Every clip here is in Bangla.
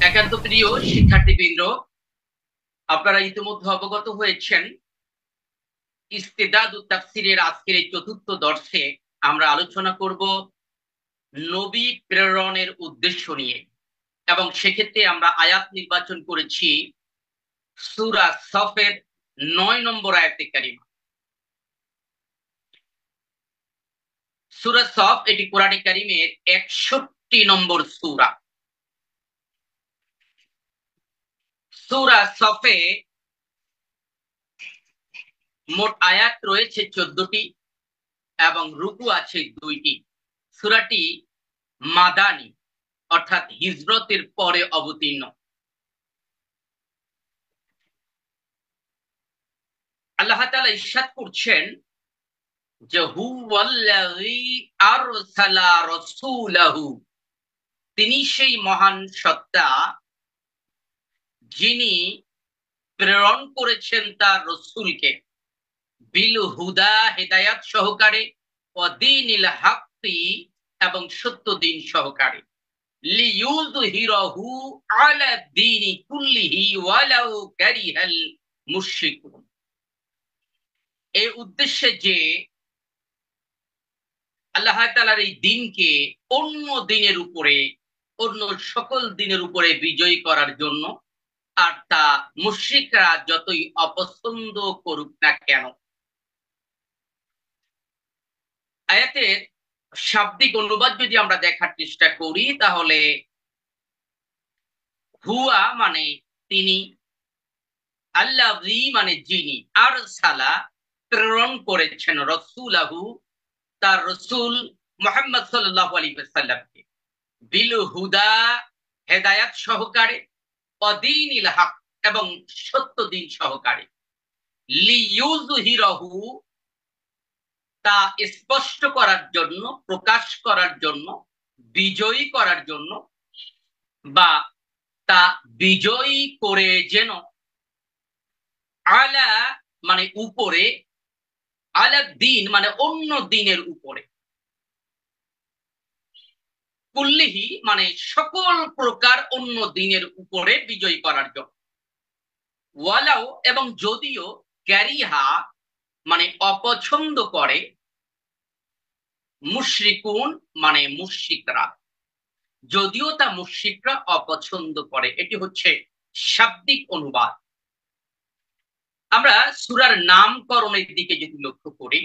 একান্ত প্রিয় শিক্ষার্থীবৃন্দ, আপনারা ইতিমধ্যে অবগত হয়েছেন ইস্তেদাদুত তাফসীরের আজকের এই চতুর্থ দর্শে আমরা আলোচনা করব নবী প্রেরণের উদ্দেশ্য নিয়ে, এবং সেক্ষেত্রে আমরা আয়াত নির্বাচন করেছি সূরা সফের 9 নম্বর আয়াতে কারিমা। সূরা সফ এটি কোরআনে কারিমের 61 নম্বর সূরা। সূরা সফে মোট আয়াত রয়েছে 14টি এবং রুকু আছে 2টি। সূরাটি মাদানী অর্থাৎ হিজরতের পরে অবতীর্ণ। আল্লাহ তাআলা ইরশাদ করছেন যে হুয়াল্লাযী আরসালা রাসূলাহু, তিনি সেই মহান সত্তা যিনি প্রেরণ করেছেন তার রাসূলকে বিল হুদা, হেদায়াত সহকারে, ওয়া দীনিল হাক্কি, এবং সত্য দিন সহকারে, লিইয়ুযহিরাহু আলা দীনি কুল্লিহি ওয়ালাউ কারিহাল মুশরিকুন। এই উদ্দেশ্যে যে আল্লাহ তাআলার এই দিনকে অন্য দিনের উপরে, অন্য সকল দিনের উপরে বিজয়ী করার জন্য, আর তা মুশরিকরা যতই অপছন্দ করুক না কেন। আয়াতের শাব্দিক অনুবাদ যদি আমরা দেখার চেষ্টা করি, তাহলে হুয়া মানে তিনি, আল্লাযী মানে যিনি, আরসালা প্রেরণ করেছেন, রাসূলাহু তার রাসূল মুহাম্মদ সাল্লাল্লাহু আলাইহি ওয়াসাল্লামকে, বিল হুদা হেদায়াত সহকারে, ওয়া দীনিল হক এবং সত্য দিন সহকারে, লিইয়ুযহিরাহু তা স্পষ্ট করার জন্য, প্রকাশ করার জন্য, বিজয়ী করার জন্য, বা তা বিজয়ী করে যেন, আলা মানে উপরে, আলা দিন মানে অন্য দিনের উপরে, কুল্লিহি মানে সকল প্রকার অন্য দিনের উপরে বিজয়ী করার জন্য, ওয়ালাও এবং যদিও, ক্যারিহা মানে অপছন্দ করে, মুশরিকুন মানে মুশরিকরা, যদিও তা মুশরিকরা অপছন্দ করে। এটি হচ্ছে শাব্দিক অনুবাদ। আমরা সূরার নামকরণের দিকে যদি লক্ষ্য করি,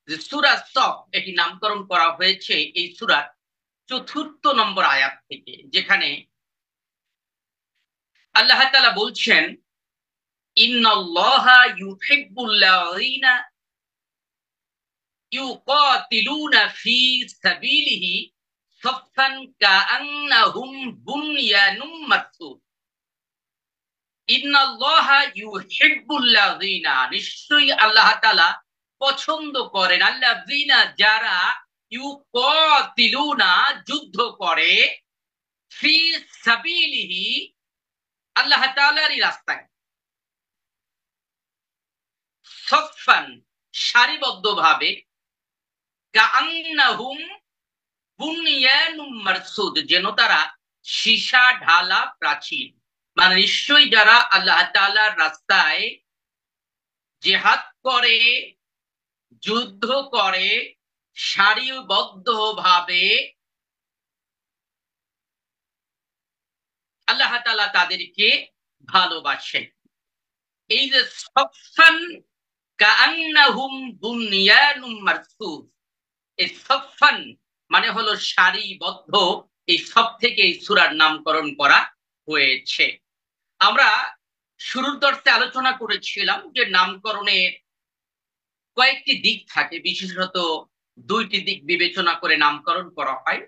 যে সূরা সফ এটি নামকরণ করা হয়েছে এই সূরার 4 নম্বর আয়াত থেকে, যেখানে আল্লাহ তাআলা বলছেন ইন্নাল্লাহা ইউহিব্বুল্লাযীনা ইউকাতিলুনা ফি সাবিলিহি সাফফান কাআন্নাহুম বুনয়ানুম মারসুস। ইন্নাল্লাহা ইউহিব্বুল্লাযীনা, নিশ্চয়ই আল্লাহ তাআলা পছন্দ করেন, আল্লাযীনা যারা, ইউকাতিলুনা যুদ্ধ করে, ফি সাবিলিহি আল্লাহ তাআলারই রাস্তায়, সাফফান সারিবদ্ধভাবে, কাআন্নাহুম বুনয়ানুম মারসুদ যেন তারা সীসা ঢালা প্রাচীর। মানে নিশ্চয়ই যারা আল্লাহ তাআলার রাস্তায় জিহাদ করে, যুদ্ধ করে সারিবদ্ধভাবে, আল্লাহ তাআলা তাদেরকে ভালোবাসেন। এই যে সাফফান কাআন্নাহুম বুনয়ানুম মারসুস, এই সাফফান মানে হলো সারিবদ্ধ। এই সব থেকে এই সূরার নামকরণ করা হয়েছে। আমরা শুরুর দর্শে আলোচনা করেছিলাম যে নামকরণের কয়েকটি দিক থাকে, বিশেষত 2টি দিক বিবেচনা করে নামকরণ করা হয়।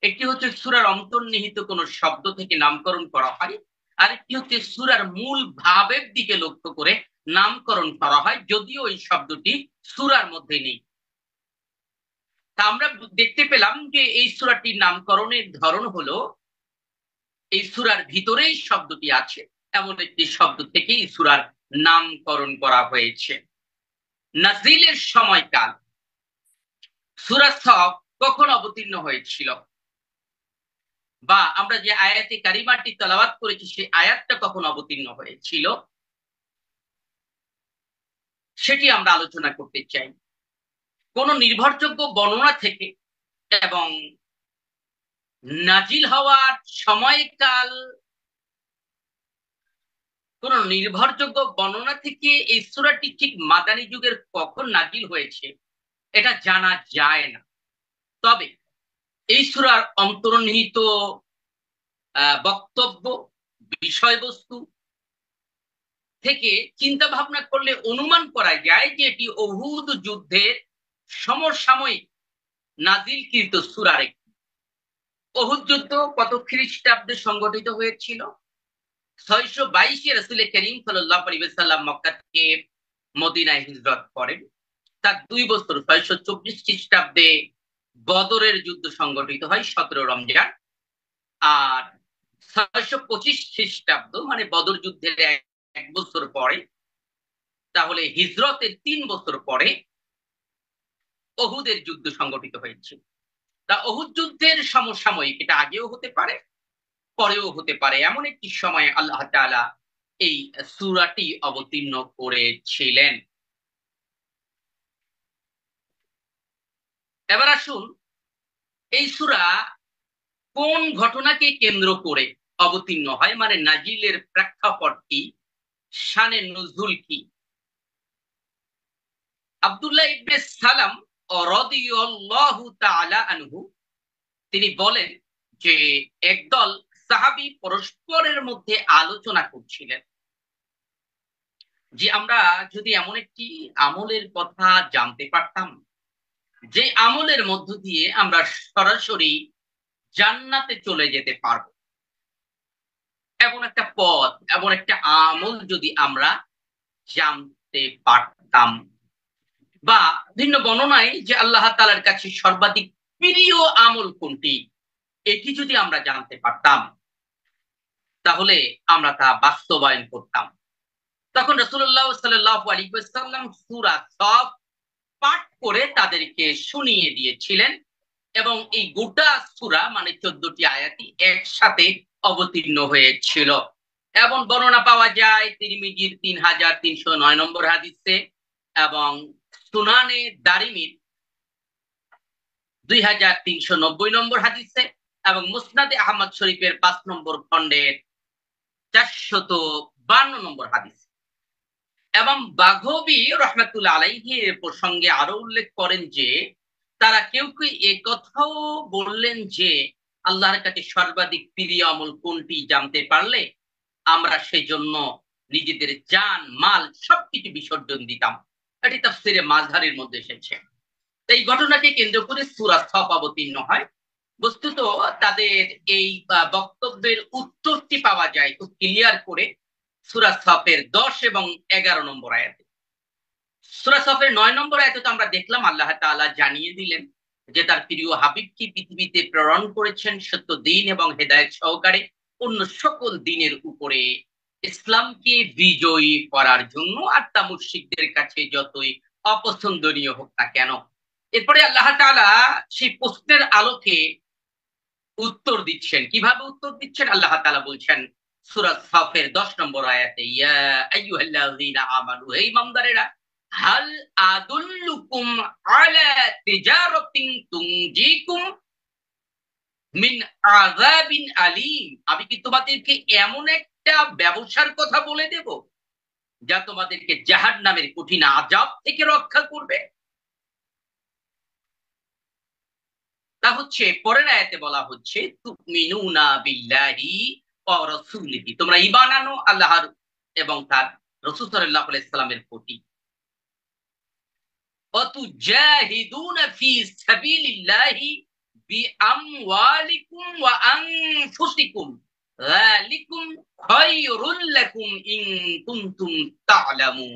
একটি হচ্ছে সূরার অন্তর্নিহিত কোনো শব্দ থেকে নামকরণ করা হয়, আর একটি হচ্ছে সূরার মূল ভাবের দিকে লক্ষ্য করে নামকরণ করা হয়, যদিও এই শব্দটি সূরার মধ্যে নেই। তা আমরা দেখতে পেলাম যে এই সূরাটির নামকরণের ধরন হলো, এই সূরার ভিতরেই শব্দটি আছে, এমন একটি শব্দ থেকে এই সূরার নামকরণ করা হয়েছে। নাজিলের সময়কাল, সূরা সফ কখন অবতীর্ণ হয়েছিল? বা আমরা যে আয়াতে কারিমাটি তেলাওয়াত করেছি সেই আয়াতটা কখন অবতীর্ণ হয়েছিল সেটি আমরা আলোচনা করতে চাই। কোন নির্ভরযোগ্য বর্ণনা থেকে এবং নাজিল হওয়ার সময়কাল কোন নির্ভরযোগ্য বর্ণনা থেকে এই সূরাটি ঠিক মাদানী যুগের কখন নাজিল হয়েছে এটা জানা যায় না। তবে এই সূরার অন্তর্নিহিত বক্তব্য, বিষয়বস্তু থেকে চিন্তা ভাবনা করলে অনুমান করা যায় যে এটি উহুদ যুদ্ধের সমসাময়িক নাজিলকৃত সূরার একটি। উহুদ যুদ্ধ কত খ্রিস্টাব্দে সংগঠিত হয়েছিল? 622 রাসূল করিম সাল্লাল্লাহু আলাইহি ওয়াসাল্লাম মক্কা থেকে মদিনায় হিজরত করেন। তার 2 বছর 624 খ্রিস্টাব্দে বদরের যুদ্ধ সংগঠিত হয় 17 রমজান। আর 625 খ্রিস্টাব্দ মানে বদর যুদ্ধের 1 বছর পরে, তাহলে হিজরতের 3 বছর পরে উহুদের যুদ্ধ সংগঠিত হয়েছে। তা উহুদ যুদ্ধের সমসাময়িক, এটা আগেও হতে পারে পরেও হতে পারে, এমন একটি সময় আল্লাহ তাআলা এই সূরাটি অবতীর্ণ করেছিলেন। এবার আসুন এই সূরা কোন ঘটনাকে কেন্দ্র করে অবতীর্ণ হয়, মানে নাজিলের প্রেক্ষাপট কি, শানে নুজুল কি। আব্দুল্লাহ ইবনে সালাম রাদিয়াল্লাহু তাআলা আনহু তিনি বলেন যে একদল সাহাবী পরস্পরের মধ্যে আলোচনা করছিলেন যে আমরা যদি এমন একটি আমলের কথা জানতে পারতাম যে আমলের মধ্য দিয়ে আমরা সরাসরি জান্নাতে চলে যেতে পারবো, এমন একটা পথ, এমন একটা আমল যদি আমরা জানতে পারতাম, বা ভিন্ন বর্ণনায় যে আল্লাহ তাআলার কাছে সর্বাধিক প্রিয় আমল কোনটি এটি যদি আমরা জানতে পারতাম তাহলে আমরা তা বাস্তবায়ন করতাম। তখন রাসূলুল্লাহ সাল্লাল্লাহু আলাইহি ওয়াসাল্লাম সূরা সফ পাঠ করে তাদেরকে শুনিয়ে দিয়েছিলেন এবং এই গোটা সূরা মানে 14টি আয়াতই একসাথে অবতীর্ণ হয়েছিল। এমন বর্ণনা পাওয়া যায় তিরমিজির 3309 নম্বর হাদিসে এবং সুনানে দারিমির 2390 নম্বর হাদিসে এবং মুসনাদে আহমদ শরীফের 5 নম্বর খণ্ডের 452 নম্বর হাদিস। এবং বাঘবী রহমাতুল্লাহ আলাইহি এর প্রসঙ্গে আরো উল্লেখ করেন যে তারা কেউ কেউ একথাও বললেন যে আল্লাহর কাছে সর্বাধিক প্রিয় আমল কোনটি জানতে পারলে আমরা সেজন্য নিজেদের জান মাল সবকিছু বিসর্জন দিতাম। এটি তাফসীরে মাযহারের মধ্যে এসেছে। এই ঘটনাকে কেন্দ্র করে সূরা সফ অবতীর্ণ হয়। বস্তুত তাদের এই বক্তব্যের উত্তরটি পাওয়া যায় খুব ক্লিয়ার করে সূরা সফের 10 এবং 11 নম্বর আয়াতে। সূরা সফের 9 নম্বর আয়াতে তো আমরা দেখলাম আল্লাহ তাআলা জানিয়ে দিলেন যে তার প্রিয় হাবিবকে পৃথিবীতে প্রেরণ করেছেন সত্য দিন এবং হেদায়েত সহকারে অন্য সকল দিনের উপরে ইসলামকে বিজয়ী করার জন্য, আর তা মুশরিকদের কাছে যতই অপছন্দনীয় হোক না কেন। এরপরে আল্লাহ তাআলা সেই প্রশ্নের আলোকে উত্তর দিচ্ছেন। কিভাবে উত্তর দিচ্ছেন? আল্লাহ তাআলা বলছেন সূরা সফের 10 নম্বর আয়াতে, ইয়া আইয়ুহাল্লাযীনা আমানু, হে ঈমানদারেরা, হাল আদুল্লুকুম আলা তিজারাতিন তুনজিকুম মিন আযাবিন আলীম, আমি কি তোমাদেরকে এমন একটা ব্যবসার কথা বলে দেব যা তোমাদেরকে জাহান্নামের কঠিন আযাব থেকে রক্ষা করবে। তা হচ্ছে পরের আয়াতে বলা হচ্ছে তুমিনুনা বিল্লাহি ওয়া রাসূলিহি, তোমরা ঈমান আনো আল্লাহর এবং তার রাসূল সাল্লাল্লাহু আলাইহি সাল্লামের প্রতি। ওয়া তুজাহিদুনা ফি সাবিলিল্লাহি বিআমওয়ালিকুম ওয়া আনফুসিকুম যালিকুম খায়রুল লাকুম ইন কুনতুম তা'লামুন।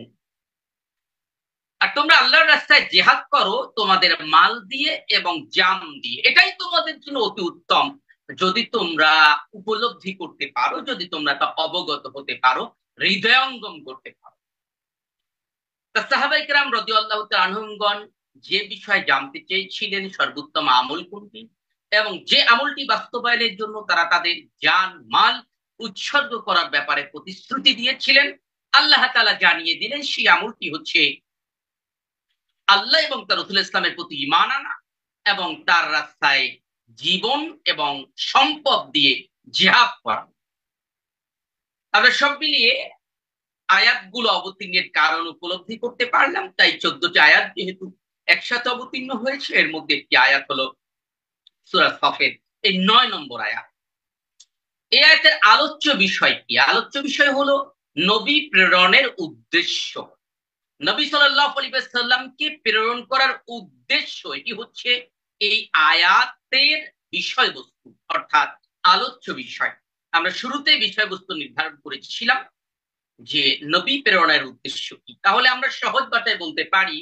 আর তোমরা আল্লাহর রাস্তায় জিহাদ করো তোমাদের মাল দিয়ে এবং জান দিয়ে, এটাই তোমাদের জন্য অতি উত্তম যদি তোমরা উপলব্ধি করতে পারো, যদি তোমরা তা অবগত হতে পারো, হৃদয়ঙ্গম করতে পারো। তা সাহাবায়ে কেরাম রাদিয়াল্লাহু তাআলা আনহুমগণ যে বিষয় জানতে চেয়েছিলেন সর্বোত্তম আমল কোনটি, এবং যে আমলটি বাস্তবায়নের জন্য তারা তাদের জান মাল উৎসর্গ করার ব্যাপারে প্রতিশ্রুতি দিয়েছিলেন, আল্লাহ তাআলা জানিয়ে দিলেন সেই আমলটি হচ্ছে আল্লাহ এবং তার রাসূল ইসলামের প্রতি ঈমান আনা এবং তার রাস্তায় জীবন এবং সম্পদ দিয়ে জিহাদ করা। আমরা সব মিলিয়ে আয়াতগুলো অবতীর্ণের কারণ উপলব্ধি করতে পারলাম। তাই 14টি আয়াত যেহেতু একসাথে অবতীর্ণ হয়েছে, এর মধ্যে একটি আয়াত হলো সূরা সফের এই 9 নম্বর আয়াত। এই আয়াতের আলোচ্য বিষয় কি? আলোচ্য বিষয় হলো নবী প্রেরণের উদ্দেশ্য। নবী সাল্লাল্লাহু আলাইহি ওয়াসাল্লামকে প্রেরণ করার উদ্দেশ্য, এটি হচ্ছে এই আয়াতের বিষয়বস্তু, অর্থাৎ আলোচ্য বিষয়। আমরা শুরুতে বিষয়বস্তু নির্ধারণ করেছিলাম যে নবী প্রেরণের উদ্দেশ্য কি। তাহলে আমরা সহজ ভাষায় বলতে পারি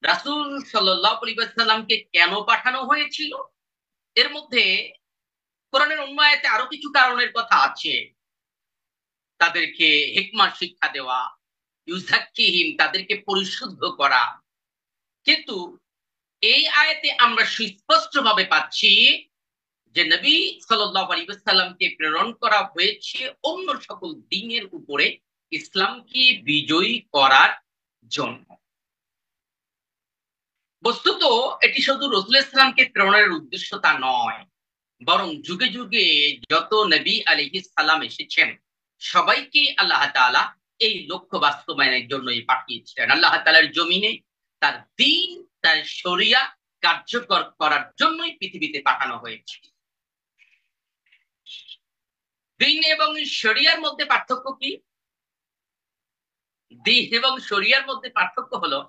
রাসূল সাল্লাল্লাহু আলাইহি ওয়াসাল্লামকে কেন পাঠানো হয়েছিল। এর মধ্যে কোরআনের অন্য আয়াতে আরো কিছু কারণের কথা আছে। তাদেরকে হিকমা শিক্ষা দেওয়া, ইউযাক্কিহিম তাদেরকে পরিশুদ্ধ করা। কিন্তু এই আয়াতে আমরা সুস্পষ্টভাবে পাচ্ছি যে নবী সাল্লাল্লাহু আলাইহি ওয়াসাল্লামকে প্রেরণ করা হয়েছে অন্য সকল দ্বীনের উপরে ইসলামকে বিজয়ী করার জন্য। বস্তুত এটি শুধু রাসূল ইসলামকে প্রেরণের উদ্দেশ্য তা নয়, বরং যুগে যুগে যত নবী আলাইহিস সালাম এসেছেন সবাইকে আল্লাহ তাআলা এই লক্ষ্য বাস্তবায়নের জন্যই পাঠিয়েছিলেন। আল্লাহ তাআলার জমিনে তার দ্বীন, তার শরিয়া কার্যকর করার জন্যই পৃথিবীতে পাঠানো হয়েছে। দ্বীন এবং শরিয়ার মধ্যে পার্থক্য কি? দ্বীন এবং শরিয়ার মধ্যে পার্থক্য হলো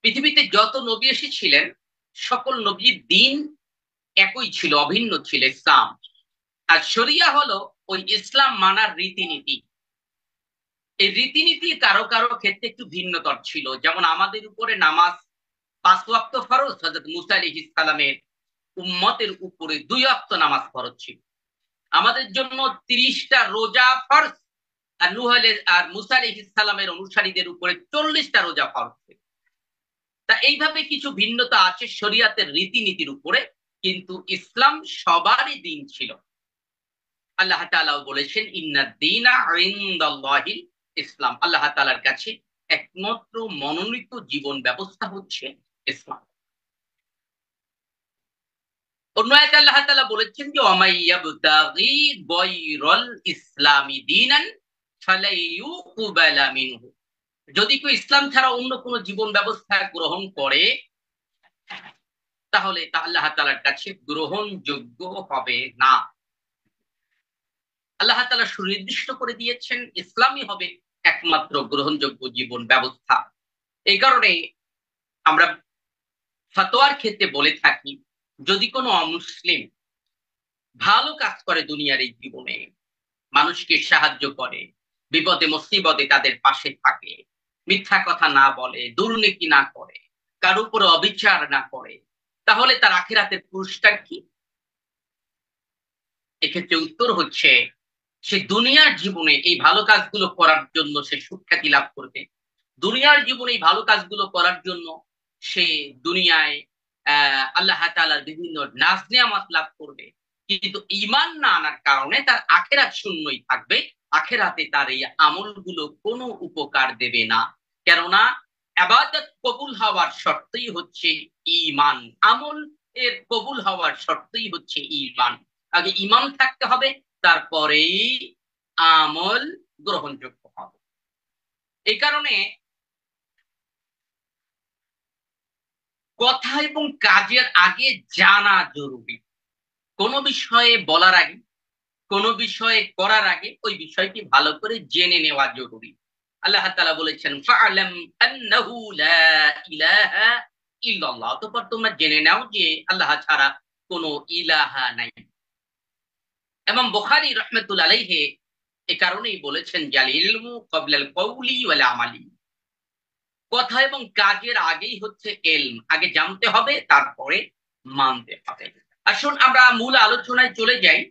পৃথিবীতে যত নবী এসেছিলেন সকল নবীর দ্বীন একই ছিল, অভিন্ন ছিল, ইসলাম। আর শরিয়া হলো ওই ইসলাম মানার রীতিনীতি। এই রীতিনীতি কারো কারো ক্ষেত্রে একটু ভিন্নতর ছিল। যেমন আমাদের উপরে নামাজ 5 ওয়াক্ত ফরজ, হযরত মুসা আলাইহিস সালামের উম্মতের উপরে 2 ওয়াক্ত নামাজ ফরজ ছিল। আমাদের জন্য 30টা রোজা ফরজ, আর নূহ আর মুসা আলাইহিস সালামের অনুসারীদের উপরে 40টা রোজা ফরজ ছিল। তা এইভাবে কিছু ভিন্নতা আছে শরিয়াতের রীতিনীতির উপরে, কিন্তু ইসলাম সবারই দিন ছিল। আল্লাহ তাআলাও বলেছেন ইন্নাদ দীনা ইনদাল্লাহিল ইসলাম, আল্লাহ তাআলার কাছে একমাত্র মনোনীত জীবন ব্যবস্থা হচ্ছে ইসলাম। অন্য আয়াতে আল্লাহ তাআলা বলেছেন যে ওয়ামাইয়াবতাগি গায়রাল ইসলামি দীনান ফালাইয়ুকবালা মিনহু, যদি কেউ ইসলাম ছাড়া অন্য কোনো জীবন ব্যবস্থা গ্রহণ করে তাহলে তা আল্লাহ তাআলার কাছে গ্রহণযোগ্য হবে না। আল্লাহ তাআলা সুনির্দিষ্ট করে দিয়েছেন ইসলামই হবে একমাত্র গ্রহণযোগ্য জীবন ব্যবস্থা। এই কারণে আমরা ফতোয়ার ক্ষেত্রে বলে থাকি যদি কোনো অমুসলিম ভালো কাজ করে দুনিয়ার এই জীবনে, মানুষকে সাহায্য করে, বিপদে মুসিবতে তাদের পাশে থাকে, মিথ্যা কথা না বলে, দুর্নীতি না করে, কার উপরে অবিচার না করে, তাহলে তার আখিরাতের পুরস্কার কি? এক্ষেত্রে উত্তর হচ্ছে সে দুনিয়ার জীবনে এই ভালো কাজগুলো করার জন্য সে সুখ্যাতি লাভ করবে। দুনিয়ার জীবনে এই ভালো কাজগুলো করার জন্য সে দুনিয়ায় আল্লাহ তাআলার বিভিন্ন নাজ নিয়ামত লাভ করবে। কিন্তু ঈমান না আনার কারণে তার আখিরাত শূন্যই থাকবে। আখিরাতে তার এই আমলগুলো কোনো উপকার দেবে না। কেননা ইবাদত কবুল হওয়ার শর্তই হচ্ছে ঈমান। আমল এর কবুল হওয়ার শর্তই হচ্ছে ঈমান। আগে ঈমান থাকতে হবে, তারপরেই আমল গ্রহণযোগ্য হবে। এই কারণে কথা এবং কাজের আগে জানা জরুরি। কোনো বিষয়ে বলার আগে, কোনো বিষয়ে করার আগে ওই বিষয়টি ভালো করে জেনে নেওয়া জরুরি। আল্লাহ তাআলা বলেছেন ফাআলাম আন্নাহু লা ইলাহা ইল্লাল্লাহ, অতঃপর তোমরা জেনে নাও যে আল্লাহ ছাড়া কোনো ইলাহা নাই। এবং বুখারী রাহমাতুল্লাহ আলাইহি এ কারণেই বলেছেন জাল ইলমু ক্বাবলাল কওলি ওয়াল আমালি, কথা এবং কাজের আগেই হচ্ছে ইলম, আগে জানতে হবে তারপরে মানতে হবে। আসুন আমরা মূল আলোচনায় চলে যাই।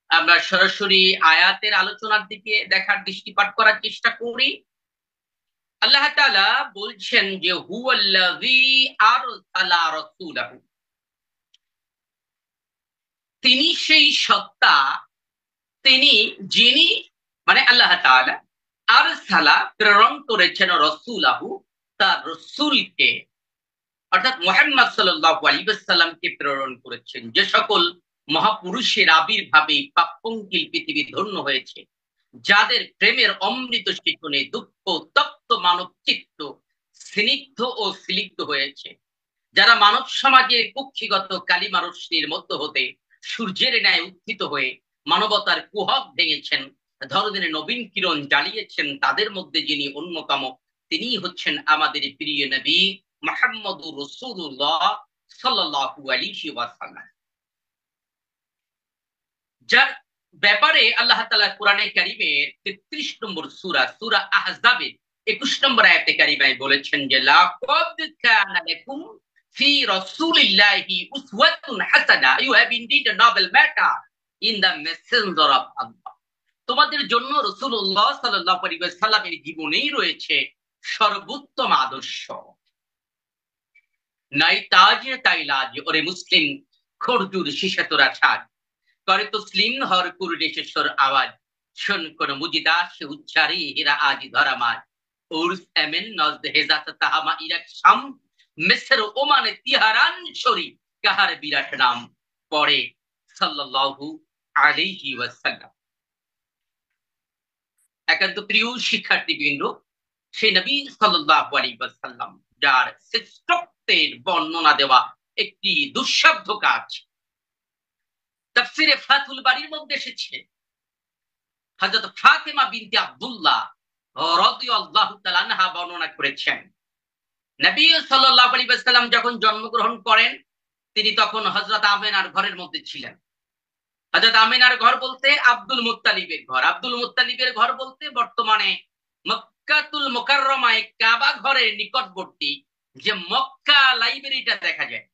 আমরা সরাসরি আয়াতের আলোচনার দিকে দেখার দৃষ্টিপাত করার চেষ্টা করি। আল্লাহ তাআলা বলছেন যে হুয়াল্লাযী আরসালা রাসূলাহু, তিনি সেই সত্তা, তিনি যিনি মানে আল্লাহ তাআলা আরসালা প্রেরণ করেছেন রসুলাহু, তার রসুলকে অর্থাৎ মুহাম্মদ সাল্লাল্লাহু আলাইহি ওয়াসাল্লামকে প্রেরণ করেছেন। যে সকল মহাপুরুষের আবির্ভাবে পাপঙ্কিল পৃথিবী ধন্য হয়েছে, যাদের প্রেমের অমৃত শিখনে দুঃখ তপ্ত মানব চিত্ত স্নিগ্ধ ও স্নিগ্ধ হয়েছে, যারা মানব সমাজে কুক্ষিগত কালিমা রশ্মির মধ্য হতে সূর্যের ন্যায় উত্থিত হয়ে মানবতার কুহক ভেঙেছেন, ধরনের নবীন কিরণ জ্বালিয়েছেন, তাদের মধ্যে যিনি অন্যতম তিনি হচ্ছেন আমাদের প্রিয় নবী মুহাম্মদুর রাসূলুল্লাহ সাল্লাল্লাহু আলাইহি ওয়াসাল্লাম, যার ব্যাপারে আল্লাহ তাআলা কোরআনে কারীমের ৩৩ নম্বর সূরা সূরা আহজাবের ২১ নম্বর আয়াতে কারিমায় বলেছেন যে লাকাদ কানা লাকুম ফি রাসূলিল্লাহি উসওয়াতুন হাসানা, you have indeed a noble matter in the messenger of Allah. তোমাদের জন্য রাসূলুল্লাহ সাল্লাল্লাহু আলাইহি ওয়াসাল্লামের জীবনেই রয়েছে সর্বোত্তম আদর্শ। নাই তাজ তাই লাজ, ওরে মুসলিম খরজুর শিশে তোরা ছাড়, করে তসলিম হর কুরদেশেশ্বর আওয়াজ, শোন কোন মুজিদাস উচ্চারি হেরা আজ ধরা মার, উর্স এমেন নজদ হেজাত তাহামা ইরাক শাম, মিসর ওমানে তিহারান শরী, কাহার বিরাট নাম পড়ে সাল্লাল্লাহু আলাইহি ওয়াসাল্লাম। একান্ত প্রিয় শিক্ষার্থীবৃন্দ, সেই নবী সাল্লাল্লাহু আলাইহি ওয়াসাল্লাম যার শ্রেষ্ঠত্বের বর্ণনা দেওয়া একটি দুঃসাধ্য কাজ, তাফসীরে ফাতুল বারীর মধ্যে এসেছে হযরত ফাতেমা বিনতে আব্দুল্লাহ রাদিয়াল্লাহু তাআলা আনহা বর্ণনা করেছেন, নবী সাল্লাল্লাহু আলাইহি ওয়াসাল্লাম যখন জন্মগ্রহণ করেন তিনি তখন হযরত আমেনার ঘরের মধ্যে ছিলেন। হযরত আমেনার ঘর বলতে আব্দুল মুত্তালিবের ঘর, আব্দুল মুত্তালিবের ঘর বলতে বর্তমানে মক্কাতুল মুকাররমায় কাবা ঘরের নিকটবর্তী যে মক্কা লাইব্রেরিটা দেখা যায়,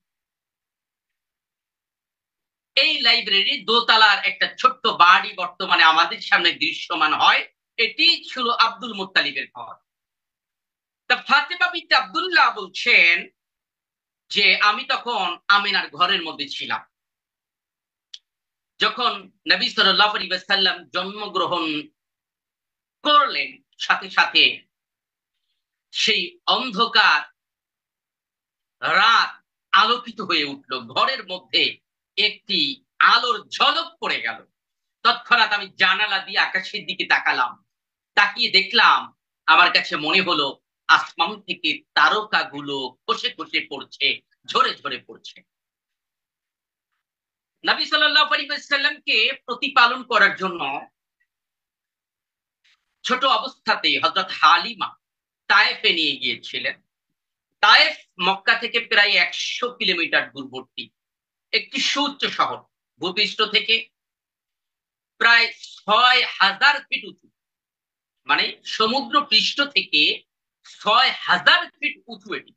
এই লাইব্রেরি দোতলার একটা ছোট্ট বাড়ি বর্তমানে আমাদের সামনে দৃশ্যমান হয়, এটি ছিল আব্দুল মুত্তালিবের ঘর। তা ফাতেমা বিনতে আব্দুল্লাহ বলছেন যে আমি তখন আমিনার ঘরের মধ্যে ছিলাম, যখন নবী সাল্লাল্লাহু আলাইহি ওয়াসাল্লাম জন্মগ্রহণ করলেন সাথে সাথে সেই অন্ধকার রাত আলোকিত হয়ে উঠল, ঘরের মধ্যে একটি আলোর ঝলক পড়ে গেল। তৎক্ষণাৎ আমি জানালা দিয়ে আকাশের দিকে তাকালাম, তাকিয়ে দেখলাম আমার কাছে মনে হলো আসমান থেকে তারকাগুলো খসে খসে পড়ছে, ঝরে ঝরে পড়ছে। নবী সাল্লাল্লাহু আলাইহি ওয়াসাল্লামকে প্রতিপালন করার জন্য ছোট অবস্থাতেই হযরত হালিমা তায়েফে নিয়ে গিয়েছিলেন। তায়েফ মক্কা থেকে প্রায় ১০০ কিলোমিটার দূরবর্তী একটি সুউচ্চ শহর, ভূপৃষ্ঠ থেকে প্রায় ৬,০০০ ফিট উঁচু, মানে সমুদ্র পৃষ্ঠ থেকে ৬,০০০ ফিট উঁচু এটি।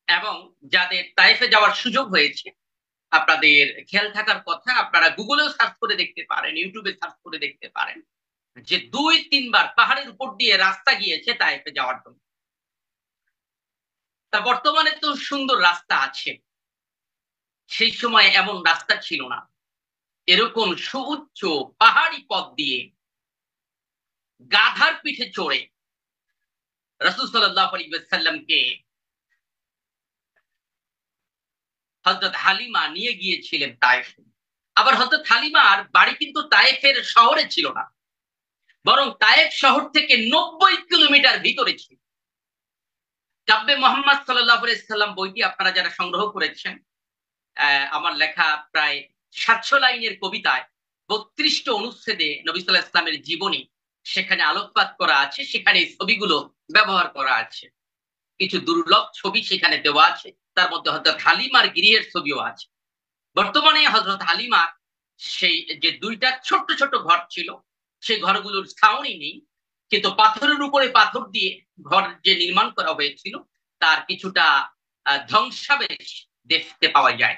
এবং যাদের তায়েফে যাওয়ার সুযোগ হয়েছে, আপনাদের খেয়াল থাকার কথা, আপনারা গুগলেও সার্চ করে দেখতে পারেন, ইউটিউবে সার্চ করে দেখতে পারেন যে ২-৩ বার পাহাড়ের উপর দিয়ে রাস্তা গিয়েছে তায়েফে যাওয়ার জন্য। তা বর্তমানে তো সুন্দর রাস্তা আছে, সেই সময় এমন রাস্তা ছিল না। এরকম সুউচ্চ পাহাড়ি পথ দিয়ে গাধার পিঠে চড়ে রাসূল সাল্লাল্লাহু আলাইহি ওয়াসাল্লামকে হযরত হালিমা নিয়ে গিয়েছিলেন তায়েফে। আবার হযরত হালিমার বাড়ি কিন্তু তায়েফের শহরে ছিল না, বরং তায়েফ শহর থেকে ৯০ কিলোমিটার ভিতরে ছিল। কাব্যে মুহাম্মদ সাল্লাল্লাহু আলাইহি ওয়াসাল্লাম বইটি আপনারা যারা সংগ্রহ করেছেন, আমার লেখা প্রায় ৭০০ লাইনের কবিতায় ৩২টি অনুচ্ছেদে নবী সাল্লাল্লাহু আলাইহি ওয়াসাল্লামের জীবনী সেখানে আলোকপাত করা আছে, সেখানে এই ছবিগুলো ব্যবহার করা আছে। কিছু দুর্লভ ছবি সেখানে দেওয়া আছে, তার মধ্যে হযরত হালিমার গৃহের ছবিও আছে। বর্তমানে হযরত হালিমা সেই যে ২টা ছোট্ট ছোট্ট ঘর ছিল, সেই ঘরগুলোর ছাউনি নেই, কিন্তু পাথরের উপরে পাথর দিয়ে ঘর যে নির্মাণ করা হয়েছিল তার কিছুটা ধ্বংসাবশেষ দেখতে পাওয়া যায়,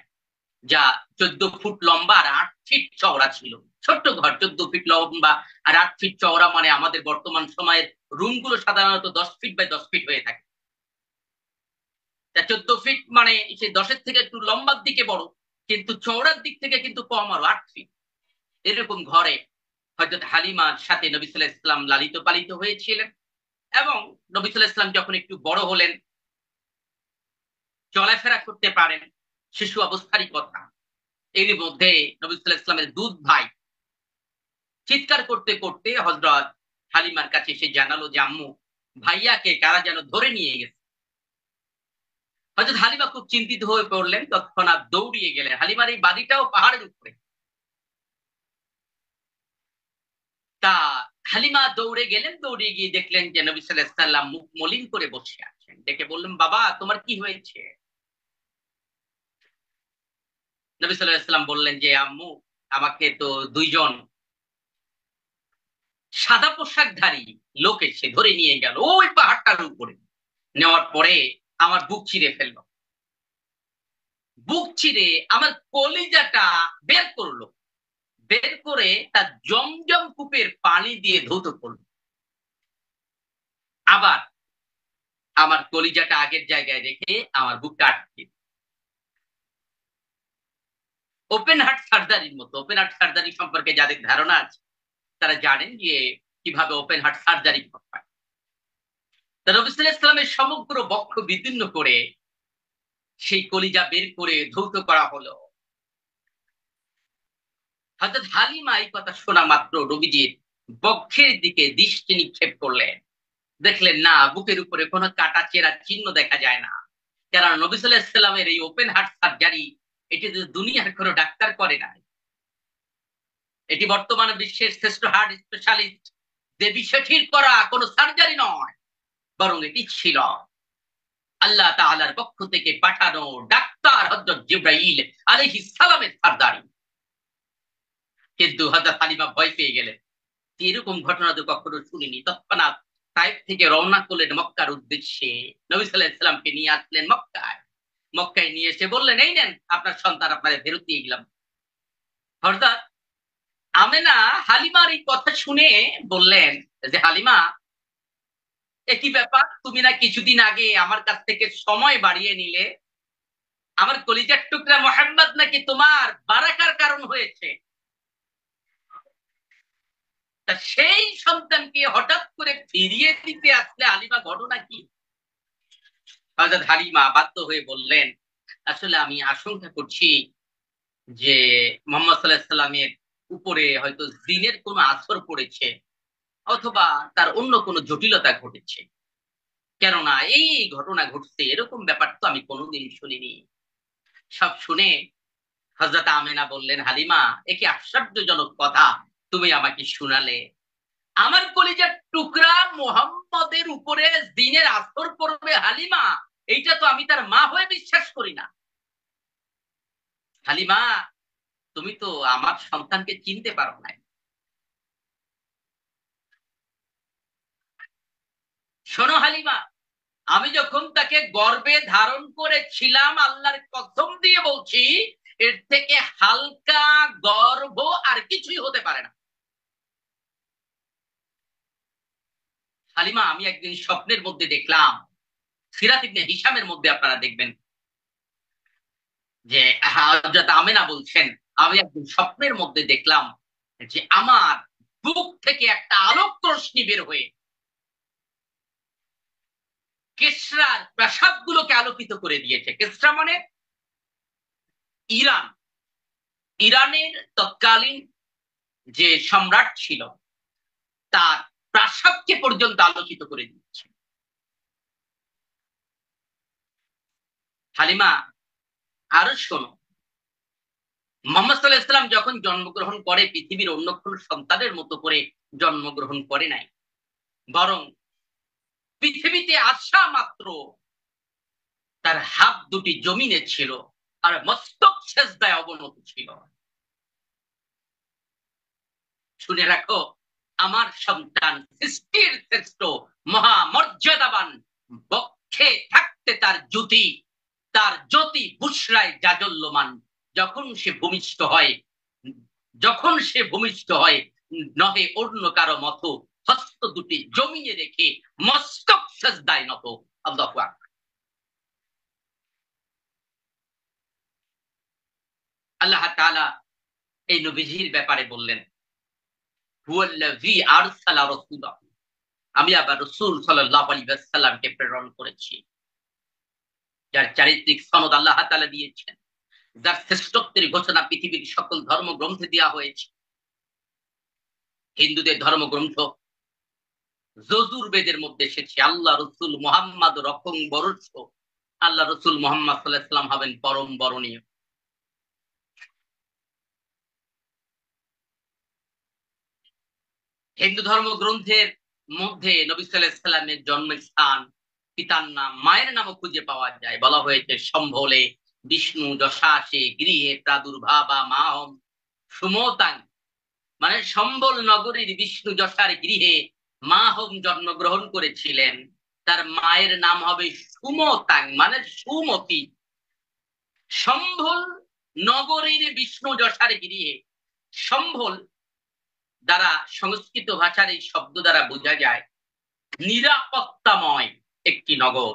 যা ১৪ ফুট লম্বা আর ৮ ফিট চওড়া ছিল। ছোট্ট ঘর ১৪ ফিট লম্বা আর ৮ ফিট চওড়া, মানে আমাদের বর্তমান সময়ের রুমগুলো সাধারণত ১০ ফিট বাই ১০ ফিট হয়ে থাকে। তা 14 ফিট মানে সে 10-এর থেকে একটু লম্বার দিকে বড়, কিন্তু চওড়ার দিক থেকে কিন্তু কম, আরো 8 ফিট। এরকম ঘরে হযরত হালিমার সাথে নবী সাল্লাল্লাহু আলাইহি ওয়াসাল্লাম লালিত পালিত হয়েছিলেন। এবং নবী সাল্লাল্লাহু আলাইহি ওয়াসাল্লাম যখন একটু বড় হলেন, চলাফেরা করতে পারেন, শিশু অবস্থারই কথা, এরই মধ্যে নবী সাল্লাল্লাহু আলাইহি ওয়াসাল্লামের দুধ ভাই চিৎকার করতে করতে হযরত হালিমার কাছে এসে জানালো যে আম্মু, ভাইয়াকে কারা যেন ধরে নিয়ে গেছে। হযরত হালিমা খুব চিন্তিত হয়ে পড়লেন, তৎক্ষণাৎ দৌড়িয়ে গেলেন। হালিমার এই বাড়িটাও পাহাড়ের উপরে। তা হালিমা দৌড়ে গেলেন, দৌড়ে গিয়ে দেখলেন যে নবী সাল্লাল্লাহু আলাইহি ওয়াসাল্লাম মুখ মলিন করে বসে আছেন। ডেকে বললেন, বাবা তোমার কি হয়েছে? নবী সাল্লাল্লাহু আলাইহি ওয়াসাল্লাম বললেন যে আম্মু, আমাকে তো দুইজন সাদা পোশাকধারী লোক এসে ধরে নিয়ে গেল ওই পাহাড়টার উপরে। নেওয়ার পরে আমার বুক চিরে ফেললো, বুক চিরে আমার কলিজাটা বের করলো, বের করে তার জমজম কূপের পানি দিয়ে ধৌত করলো। আবার আমার কলিজাটা আগের জায়গায় রেখে আমার বুকটা আটকে। ওপেন হার্ট সার্জারির মতো। ওপেন হার্ট সার্জারি সম্পর্কে যাদের ধারণা আছে তারা জানেন যে কিভাবে ওপেন হার্ট সার্জারি হয়। নবী সাল্লাল্লাহু আলাইহি ওয়াসাল্লামের সমগ্র বক্ষ বিদীর্ণ করে সেই কলিজা বের করে ধৌত করা হলো। হযরত হালিমা এই কথা শোনা মাত্র নবীজির বক্ষের দিকে দৃষ্টি নিক্ষেপ করলেন। দেখলেন না, বুকের উপরে কোনো কাটা চেরা চিহ্ন দেখা যায় না। কারণ নবী সাল্লাল্লাহু আলাইহি ওয়াসাল্লামের এই ওপেন হার্ট সার্জারি, এটি তো দুনিয়ার কোনো ডাক্তার করে না। এটি বর্তমানে বিশ্বের শ্রেষ্ঠ হার্ট স্পেশালিস্ট দেবী শেঠির করা কোনো সার্জারি নয়, বরং এটি ছিল আল্লাহ তাআলার পক্ষ থেকে পাঠানো ডাক্তার হযরত জিবরাইল আলাইহিস সালামের সার্জারি। কিন্তু হযরত হালিমা ভয় পেয়ে গেলেন। এরকম ঘটনা তো কখনো শুনিনি। তৎক্ষণাৎ তাইফ থেকে রওনা করলেন মক্কার উদ্দেশ্যে। নবী সাল্লাল্লাহু আলাইহি ওয়াসাল্লামকে নিয়ে আসলেন মক্কায়। মক্কায় নিয়ে এসে বললেন, এই নেন আপনার সন্তান, আপনাদের ফেরত দিয়ে গেলাম। হযরত আমেনা হালিমার এই কথা শুনে বললেন যে হালিমা, একই ব্যাপার, তুমি না কিছুদিন আগে আমার কাছ থেকে সময় বাড়িয়ে নিলে, আমার কলিজার টুকরা মোহাম্মদ নাকি তোমার বারাকার কারণ হয়েছে। তা সেই সন্তানকে হঠাৎ করে ফিরিয়ে দিতে আসলে হালিমা ঘটনা কি? হযরত হালিমা বাধ্য হয়ে বললেন, আসলে আমি আশঙ্কা করছি যে মুহাম্মদ সাল্লাল্লাহু আলাইহি সাল্লামের উপরে হয়তো জিনের কোনো আসর পড়েছে, অথবা তার অন্য কোনো জটিলতা ঘটেছে। কেননা এই ঘটনা ঘটছে, এরকম ব্যাপার তো আমি কোনোদিন শুনিনি। সব শুনে হযরত আমেনা বললেন, হালিমা এ কি আশ্চর্যজনক কথা তুমি আমাকে শুনালে। আমার কলিজার টুকরা মোহাম্মদের উপরে জিনের আসর পড়বে হালিমা, এইটা তো আমি তার মা হয়ে বিশ্বাস করি না। হালিমা, তুমি তো আমার সন্তানকে চিনতে পারো না। শোনো হালিমা, আমি যখন তাকে গর্ভে ধারণ করেছিলাম, আল্লাহর কসম দিয়ে বলছি, এর থেকে হালকা গর্ভ আর কিছুই হতে পারে না। হালিমা, আমি একদিন স্বপ্নের মধ্যে দেখলাম, সিরাত ইবনে হিশামের মধ্যে আপনারা দেখবেন যে হযরত আমেনা বলছেন, আমি একদিন স্বপ্নের মধ্যে দেখলাম যে আমার বুক থেকে একটা আলোক রশ্মি বের হয়ে কিসরার প্রাসাদগুলোকে আলোকিত করে দিয়েছে। কিসরা মানে ইরান। ইরানের তৎকালীন যে সম্রাট ছিল, তার প্রাসাদকে পর্যন্ত আলোকিত করে দিয়েছে। হালিমা, আরো শোনো, মুহাম্মদ সাল্লাল্লাহু আলাইহি ওয়াসাল্লাম যখন জন্মগ্রহণ করে, পৃথিবীর অন্য কোন সন্তানের মতো করে জন্মগ্রহণ করে নাই, বরং পৃথিবীতে আসা মাত্র তার হাত দুটি জমিনে ছিল আর মস্তক সেজদায় অবনত ছিল। শুনে রাখো, আমার সন্তান সৃষ্টির শ্রেষ্ঠ মহামর্যাদাবান, বক্ষে থাকতে তার জ্যোতি বুশরায় জাজল্যমান। যখন সে ভূমিষ্ঠ হয়, যখন সে ভূমিষ্ঠ হয়, নহে অন্য কারো মতো হস্ত দুটি জমিয়ে রেখে মস্তক সেজদায় নত। আল্লাহু আকবার। আল্লাহ তাআলা এই নবীজির ব্যাপারে বললেন, হুয়াল্লাযী আরসালা রাসূলাহু, আমি আবার রাসূল সাল্লাল্লাহু আলাইহি ওয়াসাল্লামকে প্রেরণ করেছি, যার চারিত্রিক সনদ আল্লাহ তাআলা দিয়েছেন, যার শ্রেষ্ঠত্বের ঘোষণা পৃথিবীর সকল ধর্মগ্রন্থে দেওয়া হয়েছে। হিন্দুদের ধর্মগ্রন্থ যজুর্বেদের মধ্যে এসেছে আল্লাহ রসুল মুহাম্মদ রকম বরুষ, আল্লাহ রসুল মুহাম্মদ সাল্লাল্লাহু আলাইহি ওয়াসাল্লাম হবেন পরম বরণীয়। হিন্দু ধর্মগ্রন্থের মধ্যে নবী সাল্লাল্লাহু আলাইহি ওয়াসাল্লামের জন্মস্থান, পিতার নাম, মায়ের নামও খুঁজে পাওয়া যায়। বলা হয়েছে সম্ভলে বিষ্ণু যশাসে গৃহে প্রাদুর্ভাবা মাহম সুমতাং, মানে সম্বল নগরীর বিষ্ণু যশার গৃহে মাহম জন্মগ্রহণ করেছিলেন। তার মায়ের নাম হবে সুমতাং, মানে সুমতি। সম্ভল নগরীর বিষ্ণু যশার গৃহে, সম্ভল দ্বারা সংস্কৃত ভাষার এই শব্দ দ্বারা বোঝা যায় নিরাপত্তাময় একটি নগর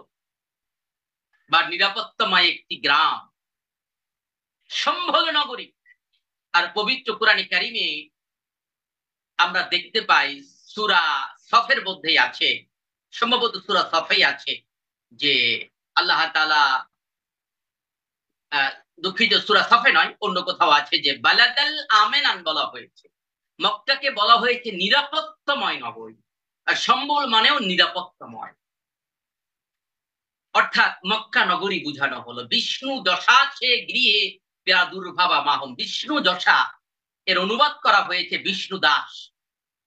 বা নিরাপত্তাময় একটি গ্রাম, সম্ভল নগরী। আর পবিত্র কোরআনে কারিমে আমরা দেখতে পাই, সূরা সফের মধ্যেই আছে, সম্ভবত সূরা সফেই আছে, যে আল্লাহ তাআলা, দুঃখিত, সূরা সফে নয়, অন্য কোথাও আছে যে বালাদাল আমেনান বলা হয়েছে। মক্কাকে বলা হয়েছে নিরাপত্তাময় নগরী, আর সম্বল মানেও নিরাপত্তাময়। অর্থাৎ মক্কা নগরী বুঝানো হলো। বিষ্ণু যশা সে গৃহে প্রাদুর্ভাবা মাহম, বিষ্ণু যশা এর অনুবাদ করা হয়েছে বিষ্ণু দাস।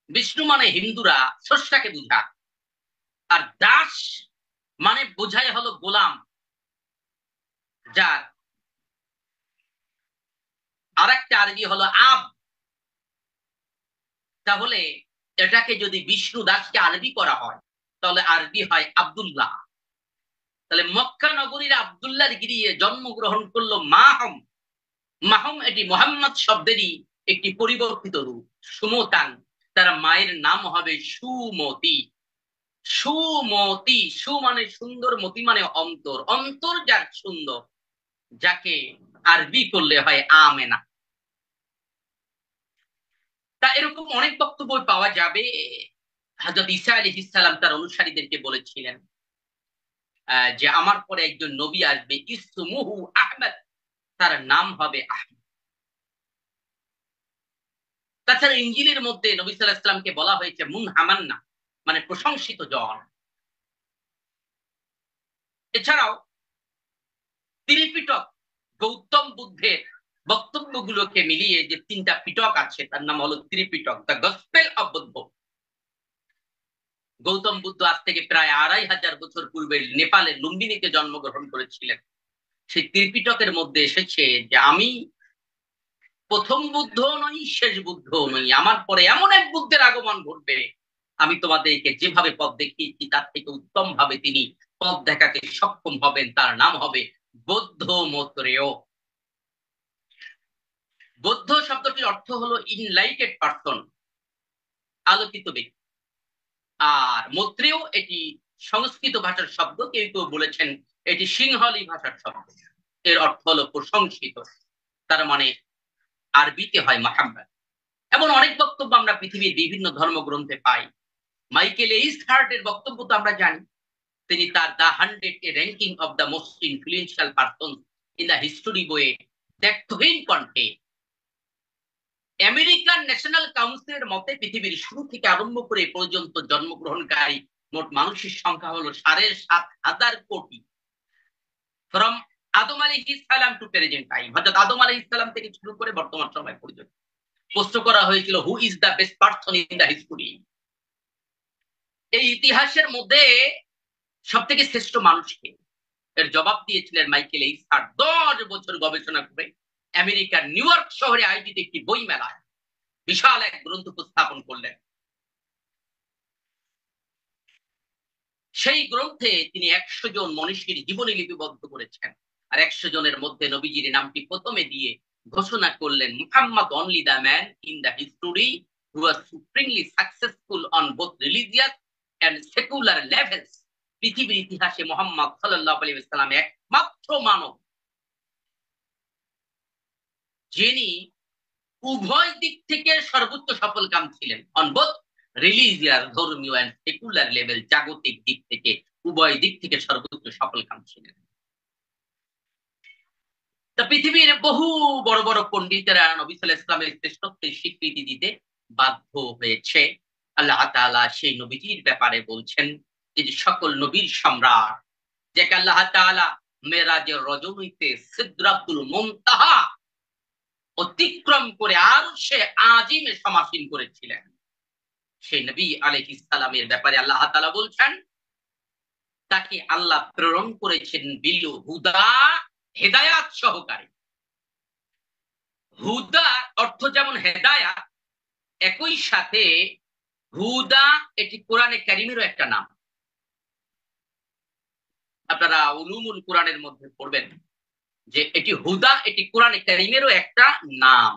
বিষ্ণু মানে হিন্দুরা স্রষ্টাকে বুঝা, আর দাস মানে বোঝায় হলো গোলাম, যার আর একটা আরবি হলো আব। তাহলে এটাকে যদি বিষ্ণু দাসকে আরবি করা হয়, তাহলে আরবি হয় আব্দুল্লাহ। তাহলে মক্কা নগরীর আব্দুল্লাহর গৃহে জন্মগ্রহণ করলো মাহম। মাহম এটি মোহাম্মদ শব্দেরই একটি পরিবর্তিত রূপ, সুমতাং। তার মায়ের নাম হবে সুমতি। সুমতি, সু মানে সুন্দর, মতি মানে অন্তর, অন্তর যার সুন্দর, যাকে আরবি করলে হয় আমেনা। তা এরকম অনেক বক্তব্য পাওয়া যাবে। হযরত ঈসা আলাইহিস সালাম তার অনুসারীদেরকে বলেছিলেন যে আমার পরে একজন নবী আসবে, ইসমুহু আহমদ, তার নাম হবে আহমদ। তাছাড়া ইনজিলের মধ্যে নবী সাল্লাল্লাহু আলাইহি ওয়াসাল্লামকে বলা হয়েছে মুনহামান্না, মানে প্রশংসিত জন। এছাড়াও ত্রিপিটক, গৌতম বুদ্ধের বক্তব্যগুলোকে মিলিয়ে যে তিনটা পিটক আছে, তার নাম হলো Tripitaka, the gospel of Buddha. Gautam Buddha আজ থেকে প্রায় 2500 বছর পূর্বে নেপালের লুম্বিনীতে জন্মগ্রহণ করেছিলেন। সেই ত্রিপিটকের মধ্যে এসেছে যে আমি প্রথম বুদ্ধ নই, শেষ বুদ্ধ নই, আমার পরে এমন এক বুদ্ধের আগমন ঘটবে, আমি তোমাদেরকে যেভাবে পথ দেখিয়েছি তার থেকে উত্তম ভাবে তিনি পথ দেখাতে সক্ষম হবেন। তার নাম হবে বৌদ্ধ মৈত্রেয়। বৌদ্ধ শব্দটির অর্থ হলো ইনলাইটেড পারসন, আলোকিত ব্যক্তি। আর মৈত্রেয় এটি সংস্কৃত ভাষার শব্দ, কেউ কেউ বলেছেন এটি সিংহলী ভাষার শব্দ। এর অর্থ হলো প্রশংসিত, তার মানে আরবিতে হয় মুহাম্মদ। এমন অনেক বক্তব্য আমরা পৃথিবীর বিভিন্ন ধর্মগ্রন্থে পাই। মাইকেল এইসহার্ট এর বক্তব্য তো আমরা জানি। তিনি তার the 100 ranking of the most influential person in the history বইয়ে দ্ব্যর্থহীন কণ্ঠে আমেরিকান ন্যাশনাল কাউন্সিলের মতে পৃথিবীর শুরু থেকে আরম্ভ করে পর্যন্ত জন্মগ্রহণকারী মোট মানুষের সংখ্যা হলো 7,500 কোটি। ফ্রম আদম আলাইহিস সালাম টু প্রেজেন্ট টাইম, অর্থাৎ আদম আলাইহিস সালাম থেকে শুরু করে বর্তমান সময় পর্যন্ত। প্রশ্ন করা হয়েছিল who is the best person in the history, এই ইতিহাসের মধ্যে সব থেকে শ্রেষ্ঠ মানুষকে। এর জবাব দিয়েছিলেন মাইকেল এইসহার্ট 10 বছর গবেষণা করে আমেরিকার নিউ ইয়র্ক শহরে আয়োজিত একটি বই মেলায় বিশাল এক গ্রন্থ উপস্থাপন করলেন। সেই গ্রন্থে তিনি 100 জন মনীষীর জীবনী লিপিবদ্ধ করেছেন। আর 100 জনের মধ্যে নবীজির নামটি প্রথমে দিয়ে ঘোষণা করলেন, Muhammad only the man in the history who was supremely successful on both religious and secular levels. পৃথিবীর ইতিহাসে মুহাম্মদ সাল্লাল্লাহু আলাইহি ওয়াসাল্লাম একমাত্র মানব যিনি উভয় দিক থেকে সর্বোচ্চ সফলকাম ছিলেন, অন বোথ রিলিজিয়াস, ধর্মীয় এন্ড সেকুলার লেভেল, জাগতিক দিক থেকে উভয় দিক থেকে সর্বোচ্চ সফলকাম ছিলেন। তা পৃথিবীর বহু বড় বড় পণ্ডিতেরা নবী সাল্লাল্লাহু আলাইহি ইসলামের শ্রেষ্ঠত্বের স্বীকৃতি দিতে বাধ্য হয়েছে। আল্লাহ তাআলা সেই নবীজির ব্যাপারে বলছেন যে সকল নবীর সম্রাট, যাকে আল্লাহ তাআলা মেরাজের রজনীতে সিদরাতুল মুনতাহা অতিক্রম করে আরশে আজিমে সমাসীন করেছিলেন, সেই নবী আলাইহিস সালামের ব্যাপারে আল্লাহ তাআলা বলছেন তাকে আল্লাহ প্রেরণ করেছেন বিল হুদা, হেদায়াত সহকারে। হুদা অর্থ যেমন হেদায়াত, একই সাথে হুদা এটি কোরআনে কারিমেরও একটা নাম। আপনারা উলুমুল কোরআনের মধ্যে পড়বেন যে এটি হুদা, এটি কোরআনে কারিমেরও একটা নাম।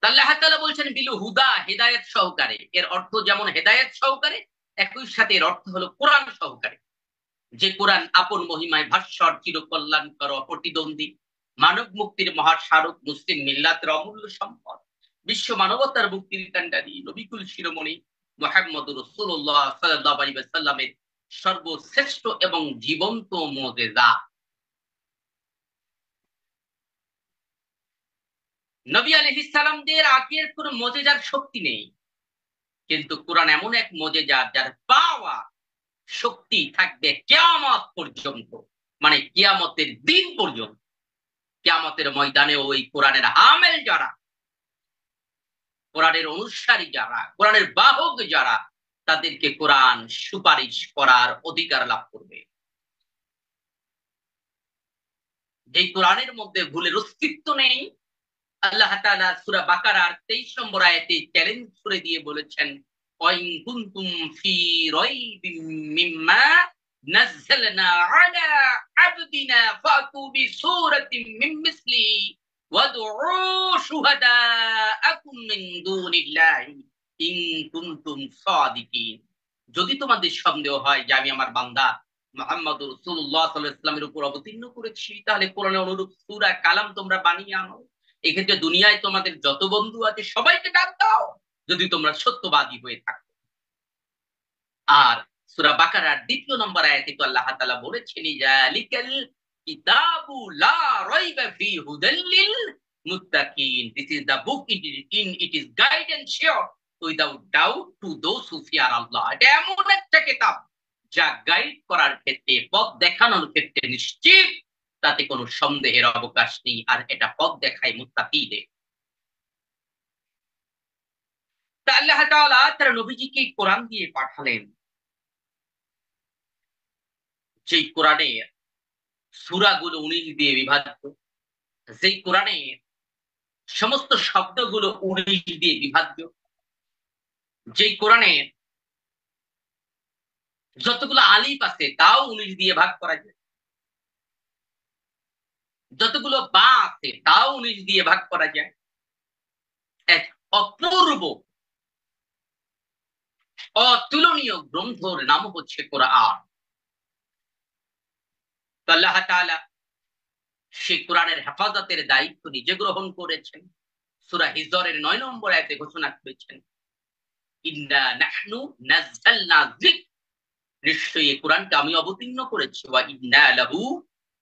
আল্লাহ তাআলা বলছেন বিল হুদা, হেদায়েত সহকারে। এর অর্থ যেমন হেদায়েত সহকারে, একই সাথে এর অর্থ হলো কোরআন সহকারে। যে কোরআন আপন মহিমায় ভাস্বর, চিরকল্যাণকর, অপ্রতিদ্বন্দ্বী, মানব মুক্তির মহাস্মারক, মুসলিম মিল্লাতের অমূল্য সম্পদ, বিশ্ব মানবতার মুক্তির কাণ্ডারী, নবিকুল শিরোমণি মুহাম্মদুর রাসূলুল্লাহ সাল্লাল্লাহু আলাইহি ওয়াসাল্লামের সর্বশ্রেষ্ঠ এবং জীবন্ত মুজিজা। নবী আলাইহিস সালামদের আগের কোন মুজিজার শক্তি নেই, কিন্তু কোরআন এমন এক মুজিজা যার পাওয়া শক্তি থাকবে কিয়ামত পর্যন্ত, মানে কিয়ামতের দিন পর্যন্ত। কিয়ামতের ময়দানে ওই কোরআনের আমেল যারা, কোরআনের অনুসারী যারা, কোরআনের বাহক যারা, তাদেরকে কোরআন সুপারিশ করার অধিকার লাভ করবে। যে কোরআনের মধ্যে ভুলের অস্তিত্ব নেই, আল্লাহ তাআলা সূরা বাকারার 23 নম্বর আয়াতে চ্যালেঞ্জ করে দিয়ে বলেছেন, ওয়াইন কুনতুম ফি রাইবিম মিম্মা নাযালনা আলা আবদিনা ফাতু বিসূরাতিন মিন মিসলি ওয়াদউ শুহাদাআকুম মিন দুনিল্লাহি ইন কুনতুম সাদিকিন। যদি তোমাদের সন্দেহ হয় যে আমি আমার বান্দা মুহাম্মদুর রাসূলুল্লাহ সাল্লাল্লাহু আলাইহি ওয়াসাল্লামের উপর অবতীর্ণ করেছি, তাহলে কোরআনের অনুরূপ সূরা কালাম তোমরা বানিয়ে আনো। এক্ষেত্রে দুনিয়ায় তোমাদের যত বন্ধু আছে সবাইকে ডাক দাও, যদি তোমরা সত্যবাদী হয়ে থাকো। আর সূরা বাকারার 2 নম্বর আয়াতে তো আল্লাহ তাআলা বলেছেন, যালিকাল কিতাবু লা রাইবা ফি হুদাল লিল মুত্তাকিন, this is the book, it is guidance sure without doubt to those who fear Allah. এটা এমন একটা কিতাব যা গাইড করার ক্ষেত্রে, পথ দেখানোর ক্ষেত্রে নিশ্চিত, তাতে কোনো সন্দেহের অবকাশ নেই। আর এটা পথ দেখায় মুত্তাকিদের। তা আল্লাহ তাআলা তার নবীজিকে কোরআন দিয়ে পাঠালেন, যেই কোরআনে সূরাগুলো 19 দিয়ে বিভাজ্য, যেই কোরআনে সমস্ত শব্দগুলো 19 দিয়ে বিভাজ্য, যেই কোরআনে যতগুলো আলিফ আছে তাও 19 দিয়ে ভাগ করা যায়, যতগুলো বা আছে তাও 19 দিয়ে ভাগ করা যায়। এক অপূর্ব অতুলনীয় গ্রন্থর নাম হচ্ছে কোরআন। আল্লাহ তাআলা সেই কোরআনের হেফাজতের দায়িত্ব নিজে গ্রহণ করেছেন। সূরা হিজরের 9 নম্বর আয়াতে ঘোষণা করেছেন, ইন্না নাহনু নাযালনা যিকর, নিশ্চয়ই এই কোরআনকে আমি অবতীর্ণ করেছি, ওয়া ইন্না লাহু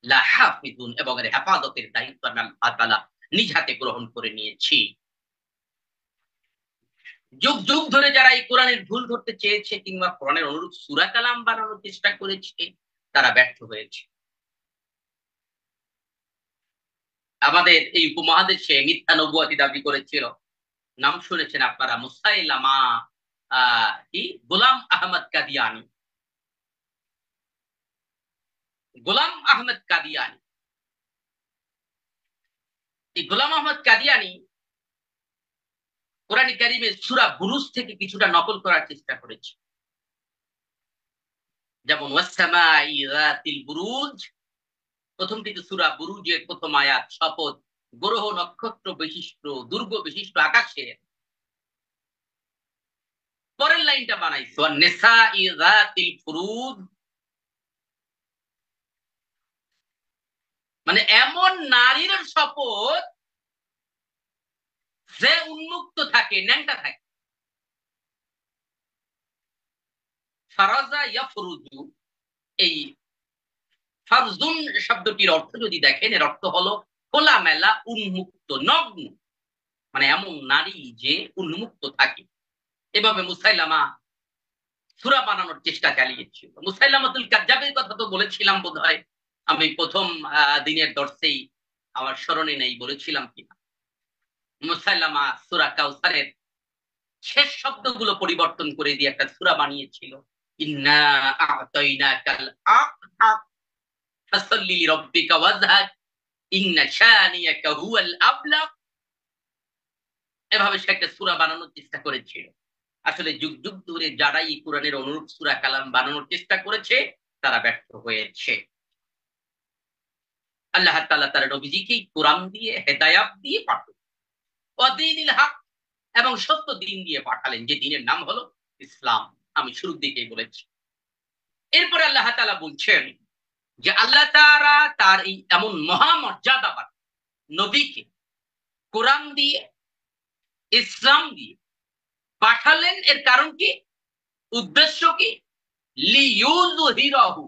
লাহাফিজুন, এবং এর হেফাজতের দায়িত্ব আমি আল্লাহ তাআলা নিজ হাতে গ্রহণ করে নিয়েছি। যুগ যুগ ধরে যারা এই কোরআনের ভুল ধরতে চেয়েছে কিংবা কোরআনের অনুরূপ সূরা কালাম বানানোর চেষ্টা করেছে, তারা ব্যর্থ হয়েছে। আমাদের এই উপমহাদেশে মিথ্যা নবুয়াতি দাবি করেছিল, নাম শুনেছেন আপনারা, মুসাইলামা কি গোলাম আহমদ কাদিয়ানি। গোলাম আহমদ কাদিয়ানি, এই গোলাম আহমদ কাদিয়ানি কোরআন কারীমের সূরা বুরুজ থেকে কিছুটা নকল করার চেষ্টা করেছে। যেমন ওয়াসসামাই যাতিল বুরুজ, প্রথমটি তো সূরা বুরুজের প্রথম আয়াত, শপথ গ্রহ নক্ষত্র বিশিষ্ট দুর্গ বিশিষ্ট আকাশের। পরের লাইনটা বানাইছো ওয়ান-নিসাই যাতিল ফুরুজ, মানে এমন নারীর শপথ যে উন্মুক্ত থাকে, ন্যাংটা থাকে। ফারাজা ইয়াফরুজু, এই ফারজুন শব্দটির অর্থ যদি দেখেন, এর অর্থ হলো খোলামেলা, উন্মুক্ত, নগ্ন। মানে এমন নারী যে উন্মুক্ত থাকে। এভাবে মুসাইলামা সূরা বানানোর চেষ্টা চালিয়েছিল। মুসাইলামাতুল কাজ্জাবের কথা তো বলেছিলাম বোধহয় আমি প্রথম দিনের দর্শেই, আমার স্মরণে নেই বলেছিলাম কিনা। মুসাইলামা সূরা কাউসারের শেষ শব্দগুলো পরিবর্তন করে দিয়ে একটা সূরা বানিয়েছিল, ইন্না আ'তাইনাকাল আ'হাক ফাসাল্লি লিরাব্বিকা ওয়াজহাক ইন্না শানিয়াকা হুয়াল আবলাগ। এভাবে সে একটা সূরা বানানোর চেষ্টা করেছিল। আসলে যুগ যুগ ধরে যারাই কোরআনের অনুরূপ সূরা কালাম বানানোর চেষ্টা করেছে তারা ব্যর্থ হয়েছে। আল্লাহ তাআলা তার নবীজিকে কোরআন দিয়ে, হেদায়াত দিয়ে পাঠালেন, ওয়াদিনিল হক, এবং সত্য দিন দিয়ে পাঠালেন, যে দিনের নাম হলো ইসলাম। আমি শুরুর দিকেই বলেছি। এরপরে আল্লাহ তাআলা বলছেন যে আল্লাহ তাআলা তার এই এমন মহামর্যাদাবান নবীকে কোরআন দিয়ে, ইসলাম দিয়ে পাঠালেন। এর কারণ কি, উদ্দেশ্য কি? লিইউযহিরাহু,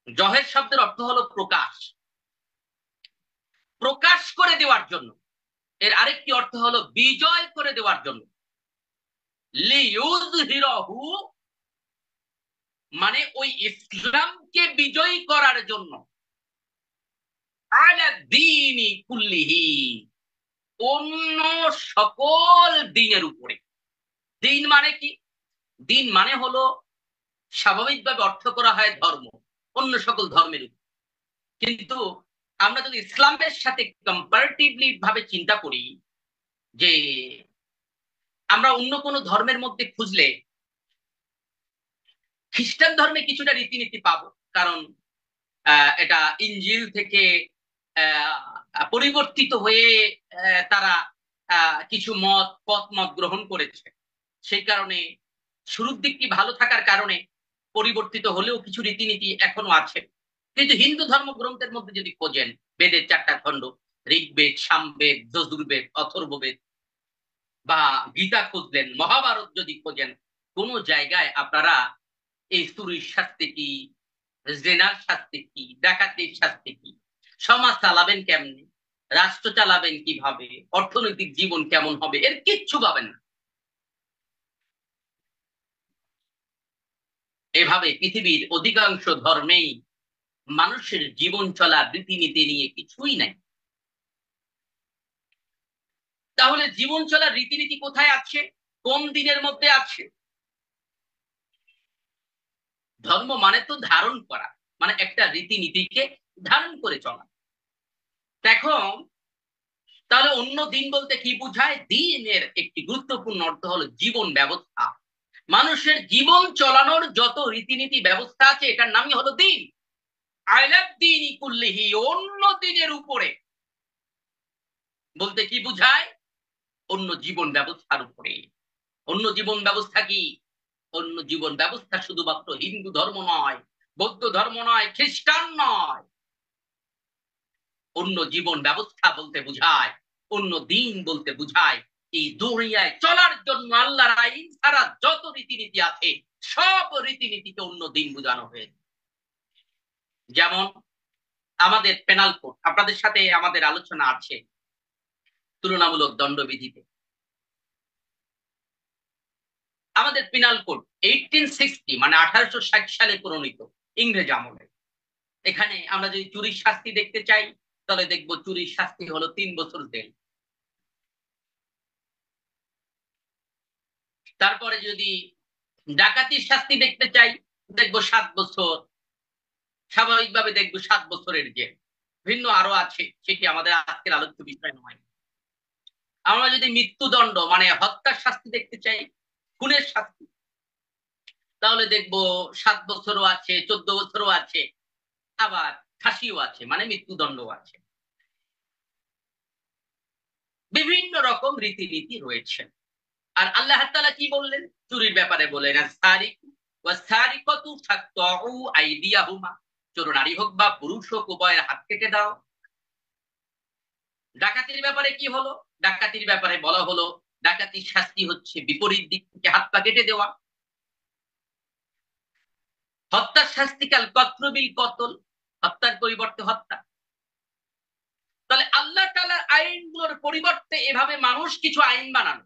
জহের শব্দের অর্থ হলো প্রকাশ, প্রকাশ করে দেওয়ার জন্য। এর আরেকটি অর্থ হলো বিজয় করে দেওয়ার জন্য। লিইউযহিরাহু মানে ওই ইসলামকে বিজয়ী করার জন্য, আলা দীনি কুল্লিহি, অন্য সকল দিনের উপরে। দিন মানে কি? দিন মানে হলো স্বাভাবিকভাবে অর্থ করা হয় ধর্ম, অন্য সকল ধর্মের উপর। কিন্তু আমরা যদি ইসলামের সাথে কম্পারেটিভলি ভাবে চিন্তা করি, যে আমরা অন্য কোনো ধর্মের মধ্যে খুঁজলে খ্রিস্টান ধর্মে কিছুটা রীতিনীতি পাবো, কারণ এটা ইনজিল থেকে পরিবর্তিত হয়ে তারা কিছু পথ মত গ্রহণ করেছে। সেই কারণে শুরুর দিকটি ভালো থাকার কারণে পরিবর্তিত হলেও কিছু রীতিনীতি এখনো আছে। কিন্তু হিন্দু ধর্মগ্রন্থের মধ্যে যদি খোঁজেন, বেদের 4টা খণ্ড, ঋগ্বেদ, সামবেদ, যজুর্বেদ, অথর্ববেদ, বা গীতা খুঁজলেন, মহাভারত যদি খোঁজেন, কোন জায়গায় আপনারা এই চুরির শাস্তি কি, জেনার শাস্তি কি, ডাকাতির শাস্তি কি, সমাজ চালাবেন কেমনে, রাষ্ট্র চালাবেন কিভাবে, অর্থনৈতিক জীবন কেমন হবে, এর কিচ্ছু পাবেন না। এভাবে পৃথিবীর অধিকাংশ ধর্মেই মানুষের জীবন চলার রীতিনীতি নিয়ে কিছুই নাই। তাহলে জীবন চলার রীতিনীতি কোথায় আছে, কোন দিনের মধ্যে আছে? ধর্ম মানে তো ধারণ করা, মানে একটা রীতিনীতিকে ধারণ করে চলা। এখন তাহলে অন্য দিন বলতে কি বোঝায়? দিনের একটি গুরুত্বপূর্ণ অর্থ হলো জীবন ব্যবস্থা। মানুষের জীবন চলানোর যত রীতিনীতি ব্যবস্থা আছে, এটার নামই হলো দিন। আলাদ দিনই কুল্লিহি, অন্য দিনের উপরে বলতে কি বুঝায়? অন্য জীবন ব্যবস্থার উপরে। অন্য জীবন ব্যবস্থা কি? অন্য জীবন ব্যবস্থা শুধুমাত্র হিন্দু ধর্ম নয়, বৌদ্ধ ধর্ম নয়, খ্রিস্টান নয়। অন্য জীবন ব্যবস্থা বলতে বুঝায়, অন্য দিন বলতে বুঝায় এই দুনিয়ায় চলার জন্য আল্লাহর আইন ছাড়া যত রীতিনীতি আছে, সব রীতিনীতিকে অন্য দিন বোঝানো হয়েছে। যেমন আমাদের পেনাল কোড, আপনাদের সাথে আমাদের আলোচনা আছে তুলনামূলক দণ্ডবিধিতে। আমাদের পিনাল কোড 1860 মানে 1860 সালে প্রণীত, ইংরেজ আমলে। এখানে আমরা যদি চুরির শাস্তি দেখতে চাই, তাহলে দেখবো চুরির শাস্তি হলো 3 বছর জেল। তারপরে যদি ডাকাতির শাস্তি দেখতে চাই, দেখবো 7 বছর। স্বাভাবিকভাবে দেখবো 7 বছরের জেল। ভিন্ন আরো আছে, সেটি আমাদের আজকের আলোচ্য বিষয় নয়। আমরা যদি মৃত্যুদণ্ড মানে হত্যার শাস্তি দেখতে চাই, খুনের শাস্তি, তাহলে দেখবো 7 বছরও আছে, 14 বছরও আছে, আবার ফাঁসিও আছে, মানে মৃত্যুদণ্ড আছে। বিভিন্ন রকম রীতিনীতি রয়েছে। আর আল্লাহ তাআলা কি বললেন চুরির ব্যাপারে? বলেন, চোর নারী হোক বা পুরুষ হোক উভয়ের হাত কেটে দাও। ডাকাতির ব্যাপারে কি হলো? ডাকাতির ব্যাপারে বলা হলো ডাকাতির শাস্তি হচ্ছে বিপরীত দিক থেকে হাত পা কেটে দেওয়া। হত্যার শাস্তি কাল কত্রবিল কতল, হত্যার পরিবর্তে হত্যা। তাহলে আল্লাহ তাআলার আইনগুলোর পরিবর্তে এভাবে মানুষ কিছু আইন বানানো,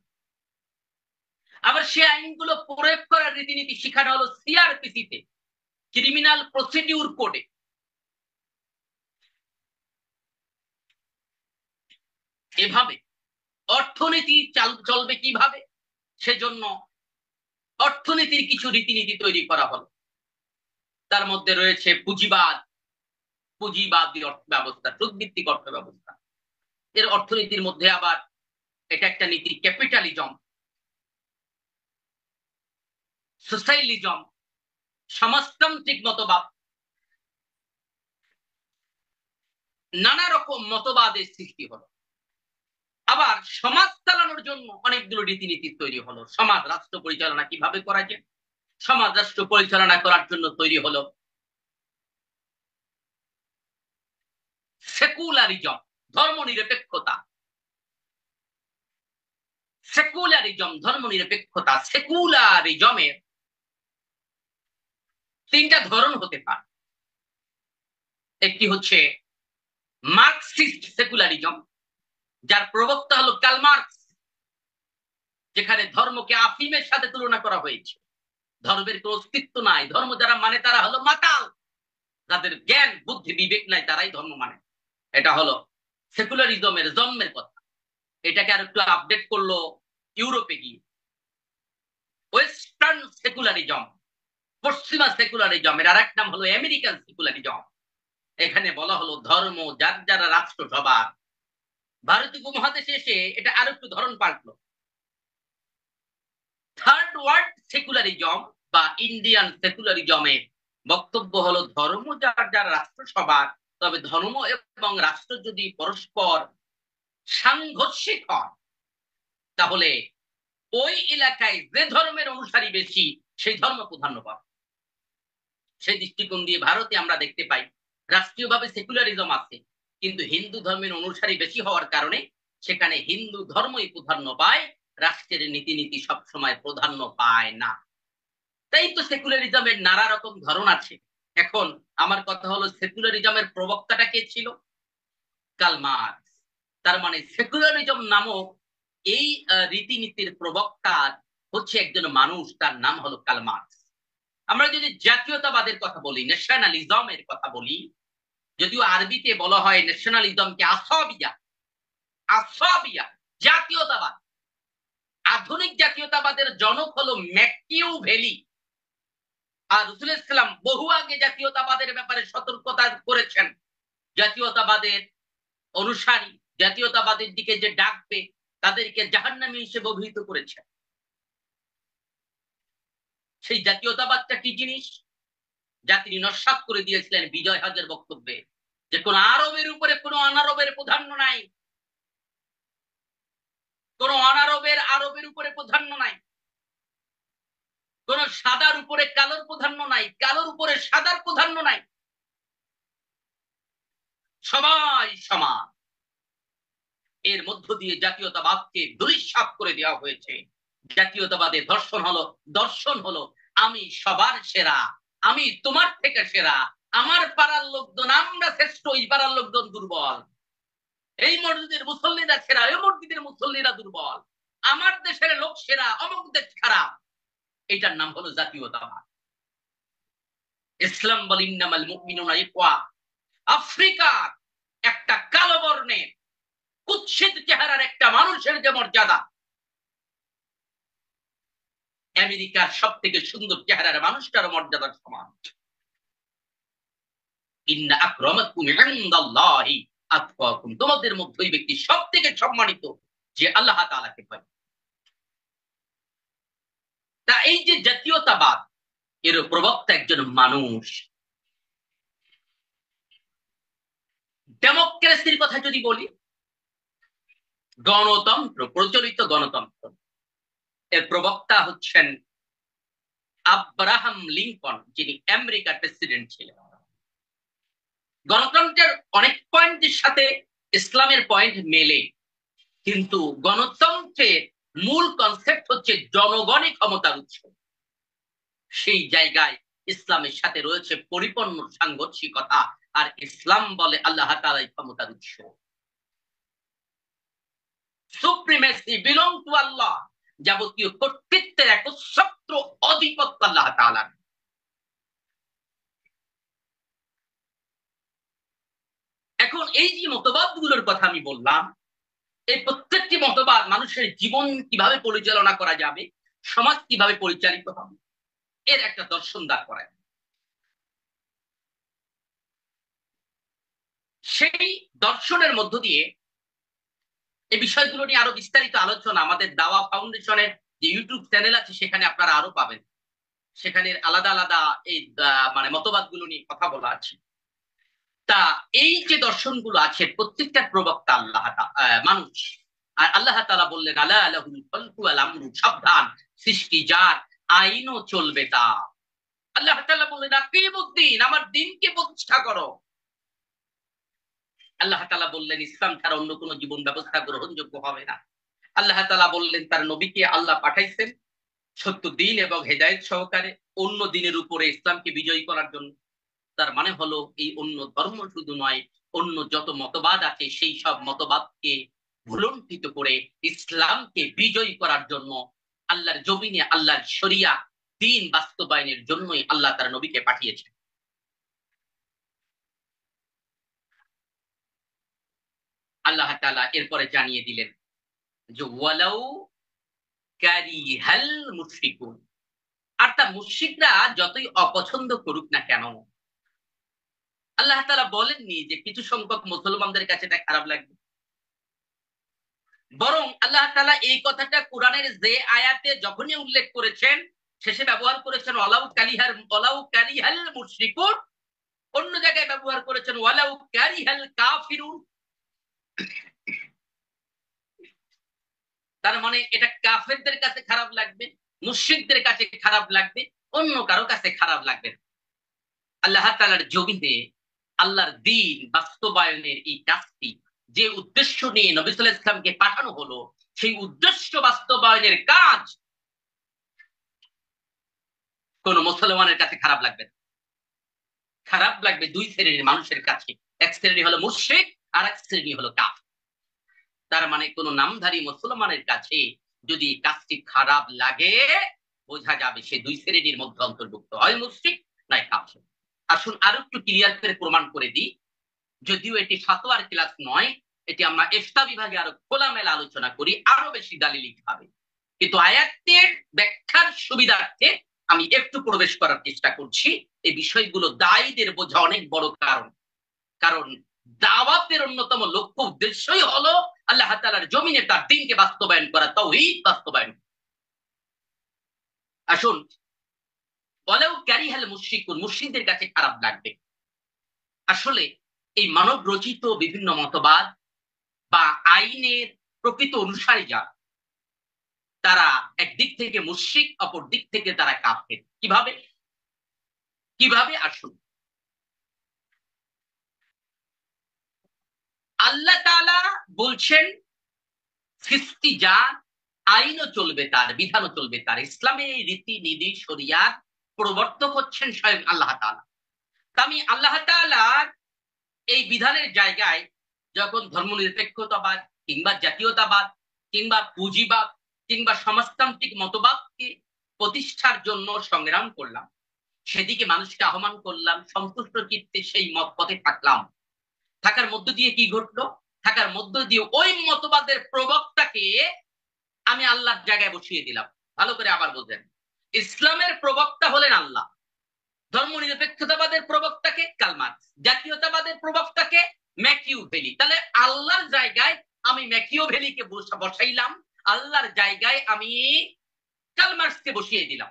আবার সে আইনগুলো প্রয়োগ করার রীতিনীতি শিখানো হলো সিআরপিসিতে, ক্রিমিনাল প্রসিডিউর কোডে। এভাবে অর্থনীতি চলবে কিভাবে, সেজন্য অর্থনীতির কিছু রীতিনীতি তৈরি করা হলো। তার মধ্যে রয়েছে পুঁজিবাদ, পুঁজিবাদী অর্থ ব্যবস্থা, সুদভিত্তিক অর্থ ব্যবস্থা। এর অর্থনীতির মধ্যে আবার এটা একটা নীতি ক্যাপিটালিজম, সোশ্যালিজম, সমাজতান্ত্রিক মতবাদ, নানা রকম মতবাদের সৃষ্টি হলো। আবার সমাজ চালানোর জন্য অনেকগুলো রীতিনীতি তৈরি হলো। সমাজ রাষ্ট্র পরিচালনা কিভাবে করা যায়, সমাজ রাষ্ট্র পরিচালনা করার জন্য তৈরি হলো সেকুলারিজম, ধর্মনিরপেক্ষতা। সেকুলারিজম, ধর্মনিরপেক্ষতা, সেকুলারিজমের তিনটা ধরন হতে পারে। একটি হচ্ছে মার্কসিস্ট সেকুলারিজম, যার প্রবক্তা হলো কার্ল মার্কস, যেখানে ধর্মকে আফিমের সাথে তুলনা করা হয়েছে। ধর্মের কোনো অস্তিত্ব নাই, ধর্ম যারা মানে তারা হলো মাতাল, যাদের জ্ঞান বুদ্ধি বিবেক নাই তারাই ধর্ম মানে। এটা হলো সেকুলারিজমের জন্মের কথা। এটাকে আর একটু আপডেট করলো ইউরোপে গিয়ে, ওয়েস্টার্ন সেকুলারিজম, পশ্চিমা সেকুলারিজমের আর এক নাম হলো আমেরিকান সেকুলারিজম। এখানে বলা হলো ধর্ম যার যারা রাষ্ট্র সবার। ভারতীয় উপমহাদেশে এসে এটা আর একটু ধরন পাল্টলো। থার্ড ওয়ার্ল্ড সেকুলারিজম বা ইন্ডিয়ান সেকুলারিজমের বক্তব্য হলো ধর্ম যার যার রাষ্ট্র সবার, তবে ধর্ম এবং রাষ্ট্র যদি পরস্পর সাংঘর্ষিক হয় তাহলে ওই এলাকায় যে ধর্মের অনুসারী বেশি সেই ধর্ম প্রাধান্য পাবে। সেই দৃষ্টিকোণ দিয়ে ভারতে আমরা দেখতে পাই রাষ্ট্রীয়ভাবে সেকুলারিজম আছে, কিন্তু হিন্দু ধর্মের অনুসারী বেশি হওয়ার কারণে সেখানে হিন্দু ধর্মই প্রাধান্য পায়, রাষ্ট্রের নীতিনীতি সবসময় প্রাধান্য পায় না। তাই তো সেকুলারিজমের নানা রকম ধরন আছে। এখন আমার কথা হলো সেকুলারিজমের প্রবক্তাটা কে ছিল? Karl Marx. তার মানে সেকুলারিজম নামক এই রীতিনীতির প্রবক্তা হচ্ছে একজন মানুষ, তার নাম হলো কার্ল মার্কস। আমরা যদি জাতীয়তাবাদের কথা বলি, ন্যাশনালিজমের কথা বলি, যদিও আরবিতে বলা হয় ন্যাশনালিজমকে আসাবিয়া, আসাবিয়া জাতীয়তাবাদ। আধুনিক জাতীয়তাবাদের জনক হলো ম্যাকিয়াভেলি। আর রাসূল ইসলাম বহু আগে জাতীয়তাবাদের ব্যাপারে সতর্কতা করেছেন। জাতীয়তাবাদের অনুসারী, জাতীয়তাবাদের দিকে যে ডাকবে তাদেরকে জাহান্নামী হিসেবে অভিহিত করেছেন। সেই জাতীয়তাবাদটা কি জিনিস যা তিনি নস্যাৎ করে দিয়েছিলেন বিজয় হাজের বক্তব্যে, যে কোন আরবের উপরে কোন অনারবের প্রাধান্য নাই, কোন অনারবের আরবের উপরে প্রাধান্য নাই, কোন সাদার উপরে কালোর প্রাধান্য নাই, কালোর উপরে সাদার প্রাধান্য নাই, সবাই সমান। এর মধ্য দিয়ে জাতীয়তাবাদকে ধূলিসাৎ করে দেওয়া হয়েছে। জাতীয়তাবাদের দর্শন হলো আমি সবার সেরা, আমি তোমার থেকে সেরা, আমার পাড়ার লোকজন আমরা শ্রেষ্ঠ, ওই পাড়ার লোকজন দুর্বল, এই মসজিদের মুসল্লিরা সেরা, ওই মসজিদের মুসল্লিরা দুর্বল, আমার দেশের লোক সেরা, অমুক দেশ খারাপ। এটার নাম হলো জাতীয়তাবাদ। ইসলাম বলে ইন্নামাল মুমিনুনা ইখওয়া। আফ্রিকার একটা কালো বর্ণের কুৎসিত চেহারার একটা মানুষের যে মর্যাদা, আমেরিকার সব থেকে সুন্দর চেহারার মানুষটার মর্যাদার সমান। ইন্না আকরামাকুম ইনদাল্লাহি আতকাকুম, তোমাদের মধ্যে ওই ব্যক্তি সব থেকে সম্মানিত যে আল্লাহ তাআলাকে ভয়। তা এই যে জাতীয়তাবাদ, এর প্রবক্তা একজন মানুষ। ডেমোক্রেসির কথা যদি বলি, গণতন্ত্র, প্রচলিত গণতন্ত্র, এর প্রবক্তা হচ্ছেন আব্রাহাম লিঙ্কন, যিনি আমেরিকার প্রেসিডেন্ট ছিলেন। গণতন্ত্রের অনেক পয়েন্টের সাথে ইসলামের পয়েন্ট মেলে, কিন্তু গণতন্ত্রের মূল কনসেপ্ট হচ্ছে জনগণই ক্ষমতার উৎস। সেই জায়গায় ইসলামের সাথে রয়েছে পরিপূর্ণ সাংঘর্ষিকতা, আর ইসলাম বলে আল্লাহ তাআলাই ক্ষমতার উৎস। সুপ্রিমেসি বিলং টু আল্লাহ, যাবতীয় কর্তৃত্বের একচ্ছত্র আধিপত্য আল্লাহ তাআলার। এখন এই যে মতবাদগুলোর কথা আমি বললাম, এই প্রত্যেকটি মতবাদ মানুষের জীবন কিভাবে পরিচালনা করা যাবে, সমাজ কিভাবে পরিচালিত হবে, এর একটা দর্শন দাঁড় করায়। সেই দর্শনের মধ্য দিয়ে এই বিষয়গুলো নিয়ে আরো বিস্তারিত আলোচনা আমাদের দাওয়া ফাউন্ডেশনের যে ইউটিউব চ্যানেল আছে সেখানে আপনারা আরো পাবেন। সেখানে আলাদা আলাদা এই মানে মতবাদগুলো নিয়ে কথা বলা আছে। তা এই যে দর্শনগুলো আছে প্রত্যেকটা প্রবক্তা আল্লাহ মানুষ। আর আল্লাহ তাআলা বললেন আলা লাহুল খালকু ওয়াল আমরু, সাবধান, সৃষ্টি যার, আইনও চলবে তা। আল্লাহ তাআলা বললেন আকিমুদ্দিন, আমার দিনকে প্রতিষ্ঠা করো। আল্লাহ তাআলা বললেন ইসলাম ছাড়া অন্য কোনো জীবন ব্যবস্থা গ্রহণযোগ্য হবে না। আল্লাহ তাআলা বললেন তার নবীকে আল্লাহ পাঠাইছেন সত্য দিন এবং হেদায়েত সহকারে অন্য দিনের উপরে ইসলামকে বিজয়ী করার জন্য। তার মানে হলো এই অন্য ধর্ম শুধু নয়, অন্য যত মতবাদ আছে সেই সব মতবাদকে ভুলণ্ঠিত করে ইসলামকে বিজয়ী করার জন্য আল্লাহর জমিনে আল্লাহর শরিয়া দিন বাস্তবায়নের জন্যই আল্লাহ তার নবীকে পাঠিয়েছেন। আল্লাহ তাআলা এরপরে জানিয়ে দিলেন যে ওয়ালাউ কারিহাল মুশরিকুন, আর তা মুশরিকরা যতই অপছন্দ করুক না কেন, আল্লাহ তাআলা বলেননি যে কিছু সংখ্যক মুসলমানদের কাছে এটা খারাপ লাগবে। বরং আল্লাহ তাআলা এই কথাটা কোরআনের যে আয়াতে যখনই উল্লেখ করেছেন শেষে ব্যবহার করেছেন ওয়ালাউ কারিহাল মুশরিকুন, অন্য জায়গায় ব্যবহার করেছেন ওয়ালাউ কারিহাল কাফিরুন। তার মানে এটা কাফেরদের কাছে খারাপ লাগবে, মুশরিকদের কাছে খারাপ লাগবে, অন্য কারো কাছে খারাপ লাগবে। আল্লাহ তাআলার জমিনে আল্লাহর দ্বীন বাস্তবায়নের এই কাজটি যে উদ্দেশ্য নিয়ে নবী সাল্লাল্লাহু আলাইহি ওয়াসাল্লামকে পাঠানো হলো, সেই উদ্দেশ্য বাস্তবায়নের কাজ কোন মুসলমানের কাছে খারাপ লাগবে না। খারাপ লাগবে দুই শ্রেণীর মানুষের কাছে, এক শ্রেণী হলো মুশরিক আর এক শ্রেণী হলো কাফের। তার মানে কোন নামধারী মুসলমানের কাছে যদি কাজটি খারাপ লাগে বোঝা যাবে সে দুই শ্রেণীর মধ্যে অন্তর্ভুক্ত, হয় মুশরিক নয় কাফের। আসুন আরো একটু ক্লিয়ার করে প্রমাণ করে দিই, যদিও এটি ফাতোয়ার ক্লাস নয়, এটি আমরা ইফতা বিভাগে আরো খোলামেলা আলোচনা করি আরো বেশি দালিলিক ভাবে, কিন্তু আয়াতের ব্যাখ্যার সুবিধার্থে আমি একটু প্রবেশ করার চেষ্টা করছি। এই বিষয়গুলো দায়ীদের বোঝা অনেক বড় কারণ দাওয়াতের অন্যতম লক্ষ্য উদ্দেশ্যই হলো আল্লাহ তাআলার জমিনে তার দ্বীনকে বাস্তবায়ন করা, তাওহীদ বাস্তবায়ন। আসুন, ওয়ালাউ কারিহাল মুশরিকুন, মুশরিকদের কাছে খারাপ লাগবে। আসলে এই মানব রচিত বিভিন্ন মতবাদ বা আইনের প্রকৃত অনুসারী যারা, তারা একদিক থেকে মুশরিক, অপর দিক থেকে তারা কাফের। কিভাবে কিভাবে আসুন, আল্লাহ তাআলা বলছেন সৃষ্টি যার, আইনও চলবে তার, বিধানও চলবে তার। ইসলামের রীতি নীতি শরিয়াত প্রবর্তক হচ্ছেন স্বয়ং আল্লাহ তাআলা। তা আমি আল্লাহ তাআলার এই বিধানের জায়গায় যখন ধর্মনিরপেক্ষতাবাদ কিংবা জাতীয়তাবাদ কিংবা পুঁজিবাদ কিংবা সমাজতান্ত্রিক মতবাদকে প্রতিষ্ঠার জন্য সংগ্রাম করলাম, সেদিকে মানুষকে আহ্বান করলাম, সন্তুষ্ট চিত্তে সেই মত পথে থাকলাম, থাকার মধ্য দিয়ে কি ঘটলো? থাকার মধ্য দিয়ে ওই মতবাদের প্রবক্তাকে আমি আল্লাহর জায়গায় বসিয়ে দিলাম। ভালো করে আবার বোঝেন, ইসলামের প্রবক্তা হলেন আল্লাহ, ধর্মনিরপেক্ষতাবাদের প্রবক্তাকে কার্ল মার্কস, জাতীয়তাবাদের প্রবক্তাকে ম্যাকিউভেলি। তাহলে আল্লাহর জায়গায় আমি ম্যাকিউভেলিকে বসাইলাম, আল্লাহর জায়গায় আমি কার্ল মার্কসকে বসিয়ে দিলাম।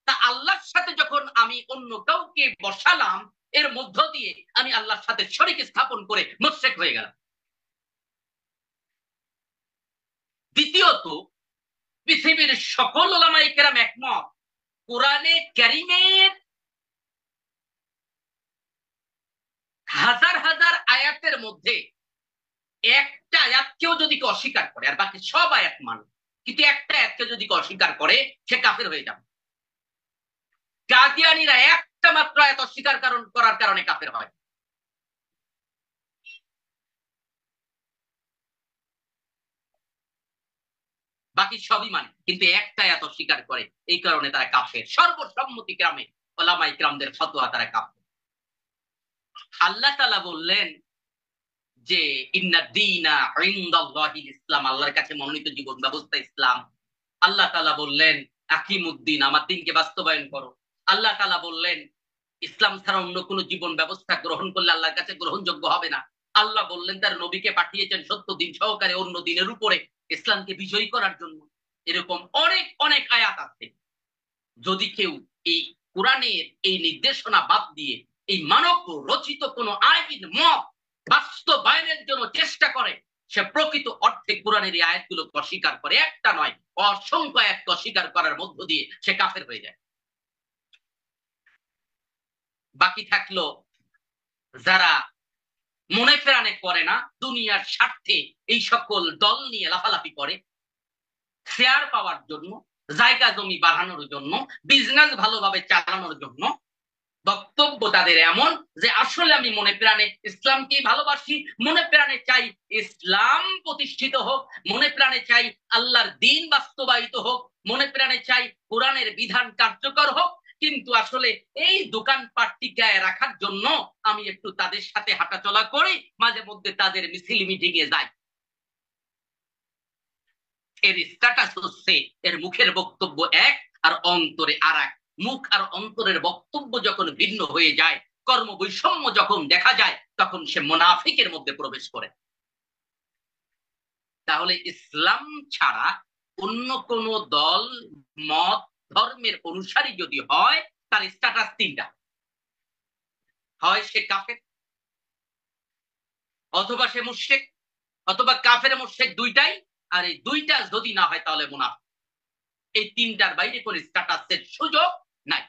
তা আল্লাহর সাথে যখন আমি অন্য কাউকে বসালাম, এর মধ্য দিয়ে আমি আল্লাহর সাথে শরীক স্থাপন করে মুশরিক হয়ে গেলাম। দ্বিতীয়ত, পৃথিবীর সকল উলামায়ে কেরাম একমত, কোরআনে কারীমের হাজার হাজার আয়াতের মধ্যে একটা আয়াতকেও যদি কেউ অস্বীকার করে, আর বাকি সব আয়াত মানে, কিন্তু একটা আয়াতকে যদি কেউ অস্বীকার করে সে কাফের হয়ে যাবে। কাদিয়ানীরা একটা মাত্র আয়াত অস্বীকার করার কারণে কাফের হয়। বাকি সবই মানে, কিন্তু একটা আয়াত অস্বীকার করে, এই কারণে তারা কাফের। সর্বসম্মতি ক্রমে ওলামায়ে কিরামদের ফতোয়া তারা কাফের। আল্লাহ তাআলা বললেন যে ইন্নাদ-দীনা ইনদাল্লাহিল ইসলাম, আল্লাহর কাছে মনোনীত জীবন ব্যবস্থা ইসলাম। আল্লাহ তাআলা বললেন আকিমুদ্দিন, আমার দিনকে বাস্তবায়ন করো। আল্লাহ তাআলা বললেন ইসলাম ছাড়া অন্য কোন জীবন ব্যবস্থা গ্রহণ করলে আল্লাহর কাছে গ্রহণযোগ্য হবে না। আল্লাহ বললেন তার নবীকে পাঠিয়েছেন সত্য দিন সহকারে অন্য দিনের উপরে ইসলামকে বিজয়ী করার জন্য। এরকম অনেক অনেক আয়াত আছে। যদি কেউ এই কোরআনের এই নির্দেশনা বাদ দিয়ে এই মানব রচিত কোন আইন মত বাস্তবায়নের জন্য চেষ্টা করে, সে প্রকৃত অর্থে কোরআনের এই আয়াতগুলোকে অস্বীকার করে। একটা নয়, অসংখ্য আয়াতকে অস্বীকার করার মধ্য দিয়ে সে কাফের হয়ে যায়। বাকি থাকলো যারা মনে প্রাণে করে না, দুনিয়ার স্বার্থে এই সকল দল নিয়ে লাফালাফি করে, শেয়ার পাওয়ার জন্য, জায়গা জমি বাড়ানোর জন্য, বিজনেস ভালোভাবে চালানোর জন্য। বক্তব্য তাদের এমন যে আসলে আমি মনে প্রাণে ইসলামকে ভালোবাসি, মনে প্রাণে চাই ইসলাম প্রতিষ্ঠিত হোক, মনে প্রাণে চাই আল্লাহর দ্বীন বাস্তবায়িত হোক, মনে প্রাণে চাই কোরআনের বিধান কার্যকর হোক, কিন্তু আসলে এই দোকানপাট টিকায় রাখার জন্য আমি একটু তাদের সাথে হাঁটাচলা করি, মাঝে মধ্যে তাদের মিছিল মিটিংয়ে যাই। এর স্ট্যাটাস হচ্ছে এর মুখের বক্তব্য এক আর অন্তরে আর এক। মুখ আর অন্তরের বক্তব্য যখন ভিন্ন হয়ে যায়, কর্ম বৈষম্য যখন দেখা যায়, তখন সে মুনাফিকের মধ্যে প্রবেশ করে। তাহলে ইসলাম ছাড়া অন্য কোন দল, মত, ধর্মের অনুসারী যদি হয়, তার স্ট্যাটাস তিনটা: হয় সে কাফের, অথবা সে মুশরিক, অথবা কাফের মুশরিক দুইটাই, আর এই দুইটা যদি না হয় তাহলে মুনাফিক। এই তিনটার বাইরে কোন স্ট্যাটাসের সুযোগ নাই।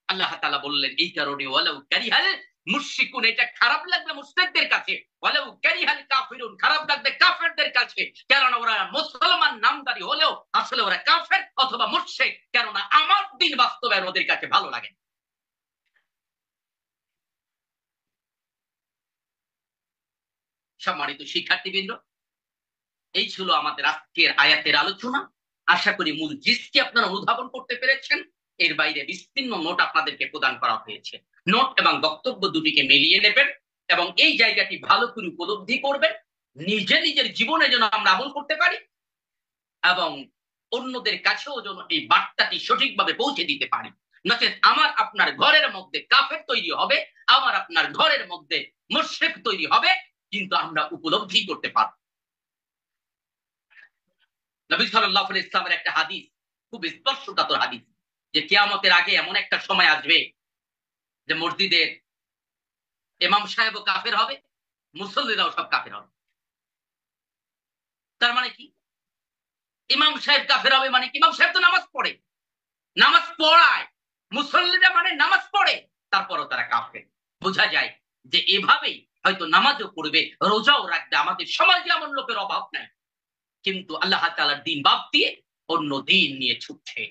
আল্লাহ তাআলা বললেন এই কারণে ওয়ালাউ কারিহাল মুশরিকুন, এটা খারাপ লাগবে মুশরিকদের কাছে, ওয়ালাউ কারিহাল কাফিরুন, খারাপ লাগবে কাফেরদের কাছে, কারণ ওরা মুসলমান নামদারি হলেও আসলে ওরা কাফের অথবা মুশরিক, কারণ আমার দ্বীন বাস্তবায়ন ওদের কাছে ভালো লাগে। সম্মানিত শিক্ষার্থীবৃন্দ, এই ছিল আমাদের আজকের আয়াতের আলোচনা। আশা করি মূল জিসকে আপনারা অনুধাবন করতে পেরেছেন। এর বাইরে বিস্তীর্ণ নোট আপনাদেরকে প্রদান করা হয়েছে। নোট এবং বক্তব্য দুটিকে মিলিয়ে নেবেন এবং এই জায়গাটি ভালো করে উপলব্ধি করবেন, নিজে নিজের জীবনে যেন আমরা আমল করতে পারি এবং অন্যদের কাছেও যেন এই বার্তাটি সঠিকভাবে পৌঁছে দিতে পারি। নচেত আমার আপনার ঘরের মধ্যে কাফের তৈরি হবে, আমার আপনার ঘরের মধ্যে মুশরিক তৈরি হবে, কিন্তু আমরা উপলব্ধি করতে পারব। নবী সাল্লাল্লাহু আলাইহি ইসলামের একটা হাদিস, খুব স্পর্শকাতর হাদিস, যে কিয়ামতের আগে এমন একটা সময় আসবে যে মসজিদের ইমাম সাহেবও কাফের হবে, মুসল্লিরাও সব কাফের হবে। তার মানে কি? ইমাম সাহেব কাফের হবে মানে কি? ইমাম সাহেব তো নামাজ পড়ে, নামাজ পড়ায়, মুসল্লিরা মানে নামাজ পড়ে, তারপরও তারা কাফের। বোঝা যায় যে এভাবেই হয়তো নামাজও পড়বে, রোজাও রাখবে, আমাদের সমাজে এমন লোকের অভাব নাই, কিন্তু আল্লাহ তাআলার দ্বীন বাদ দিয়ে অন্য দ্বীন নিয়ে ছুটছে।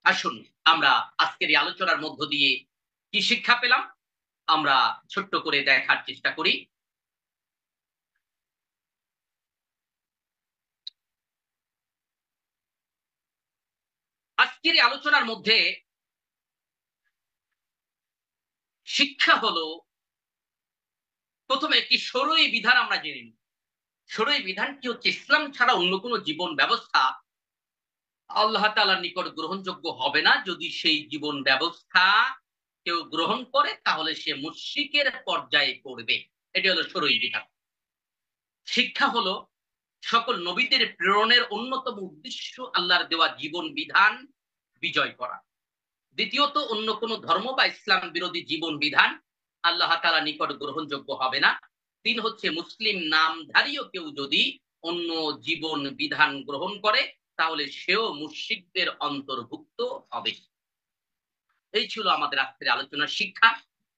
আসুন আমরা আজকের এই আলোচনার মধ্য দিয়ে কি শিক্ষা পেলাম আমরা ছোট্ট করে দেখার চেষ্টা করি। আজকের এই আলোচনার মধ্যে শিক্ষা হলো, প্রথমে একটি শরঈ বিধান আমরা জেনে নিই। শরঈ বিধানটি হচ্ছে ইসলাম ছাড়া অন্য কোনো জীবন ব্যবস্থা আল্লাহ তাআলার নিকট গ্রহণযোগ্য হবে না। যদি সেই জীবন ব্যবস্থা কেউ গ্রহণ করে তাহলে সে মুশরিকের পর্যায়ে পড়বে। এটি হলো শরঈ বিধান। শিক্ষা হলো সকল নবীদের প্রেরণের অন্যতম উদ্দেশ্য আল্লাহর দেওয়া জীবন বিধান বিজয় করা। দ্বিতীয়ত, অন্য কোন ধর্ম বা ইসলাম বিরোধী জীবন বিধান আল্লাহ তাআলা নিকট গ্রহণযোগ্য হবে না। তিন হচ্ছে, মুসলিম নামধারীও কেউ যদি অন্য জীবন বিধান গ্রহণ করে তাহলে সেও মুশরিকদের অন্তর্ভুক্ত হবে। এই ছিল আমাদের আজকের আলোচনার শিক্ষা।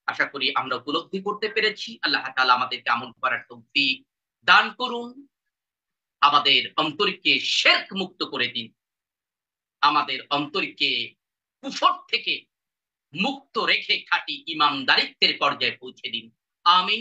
আশা করি আমরা উপলব্ধি করতে পেরেছি। আল্লাহ তাআলা আমাদেরকে আমল করার তৌফিক দান করুন, আমাদের অন্তরকে শিরক মুক্ত করে দিন, আমাদের অন্তরকে কুফর থেকে মুক্ত রেখে খাঁটি ইমানদারিত্বের পর্যায়ে পৌঁছে দিন। আমিন।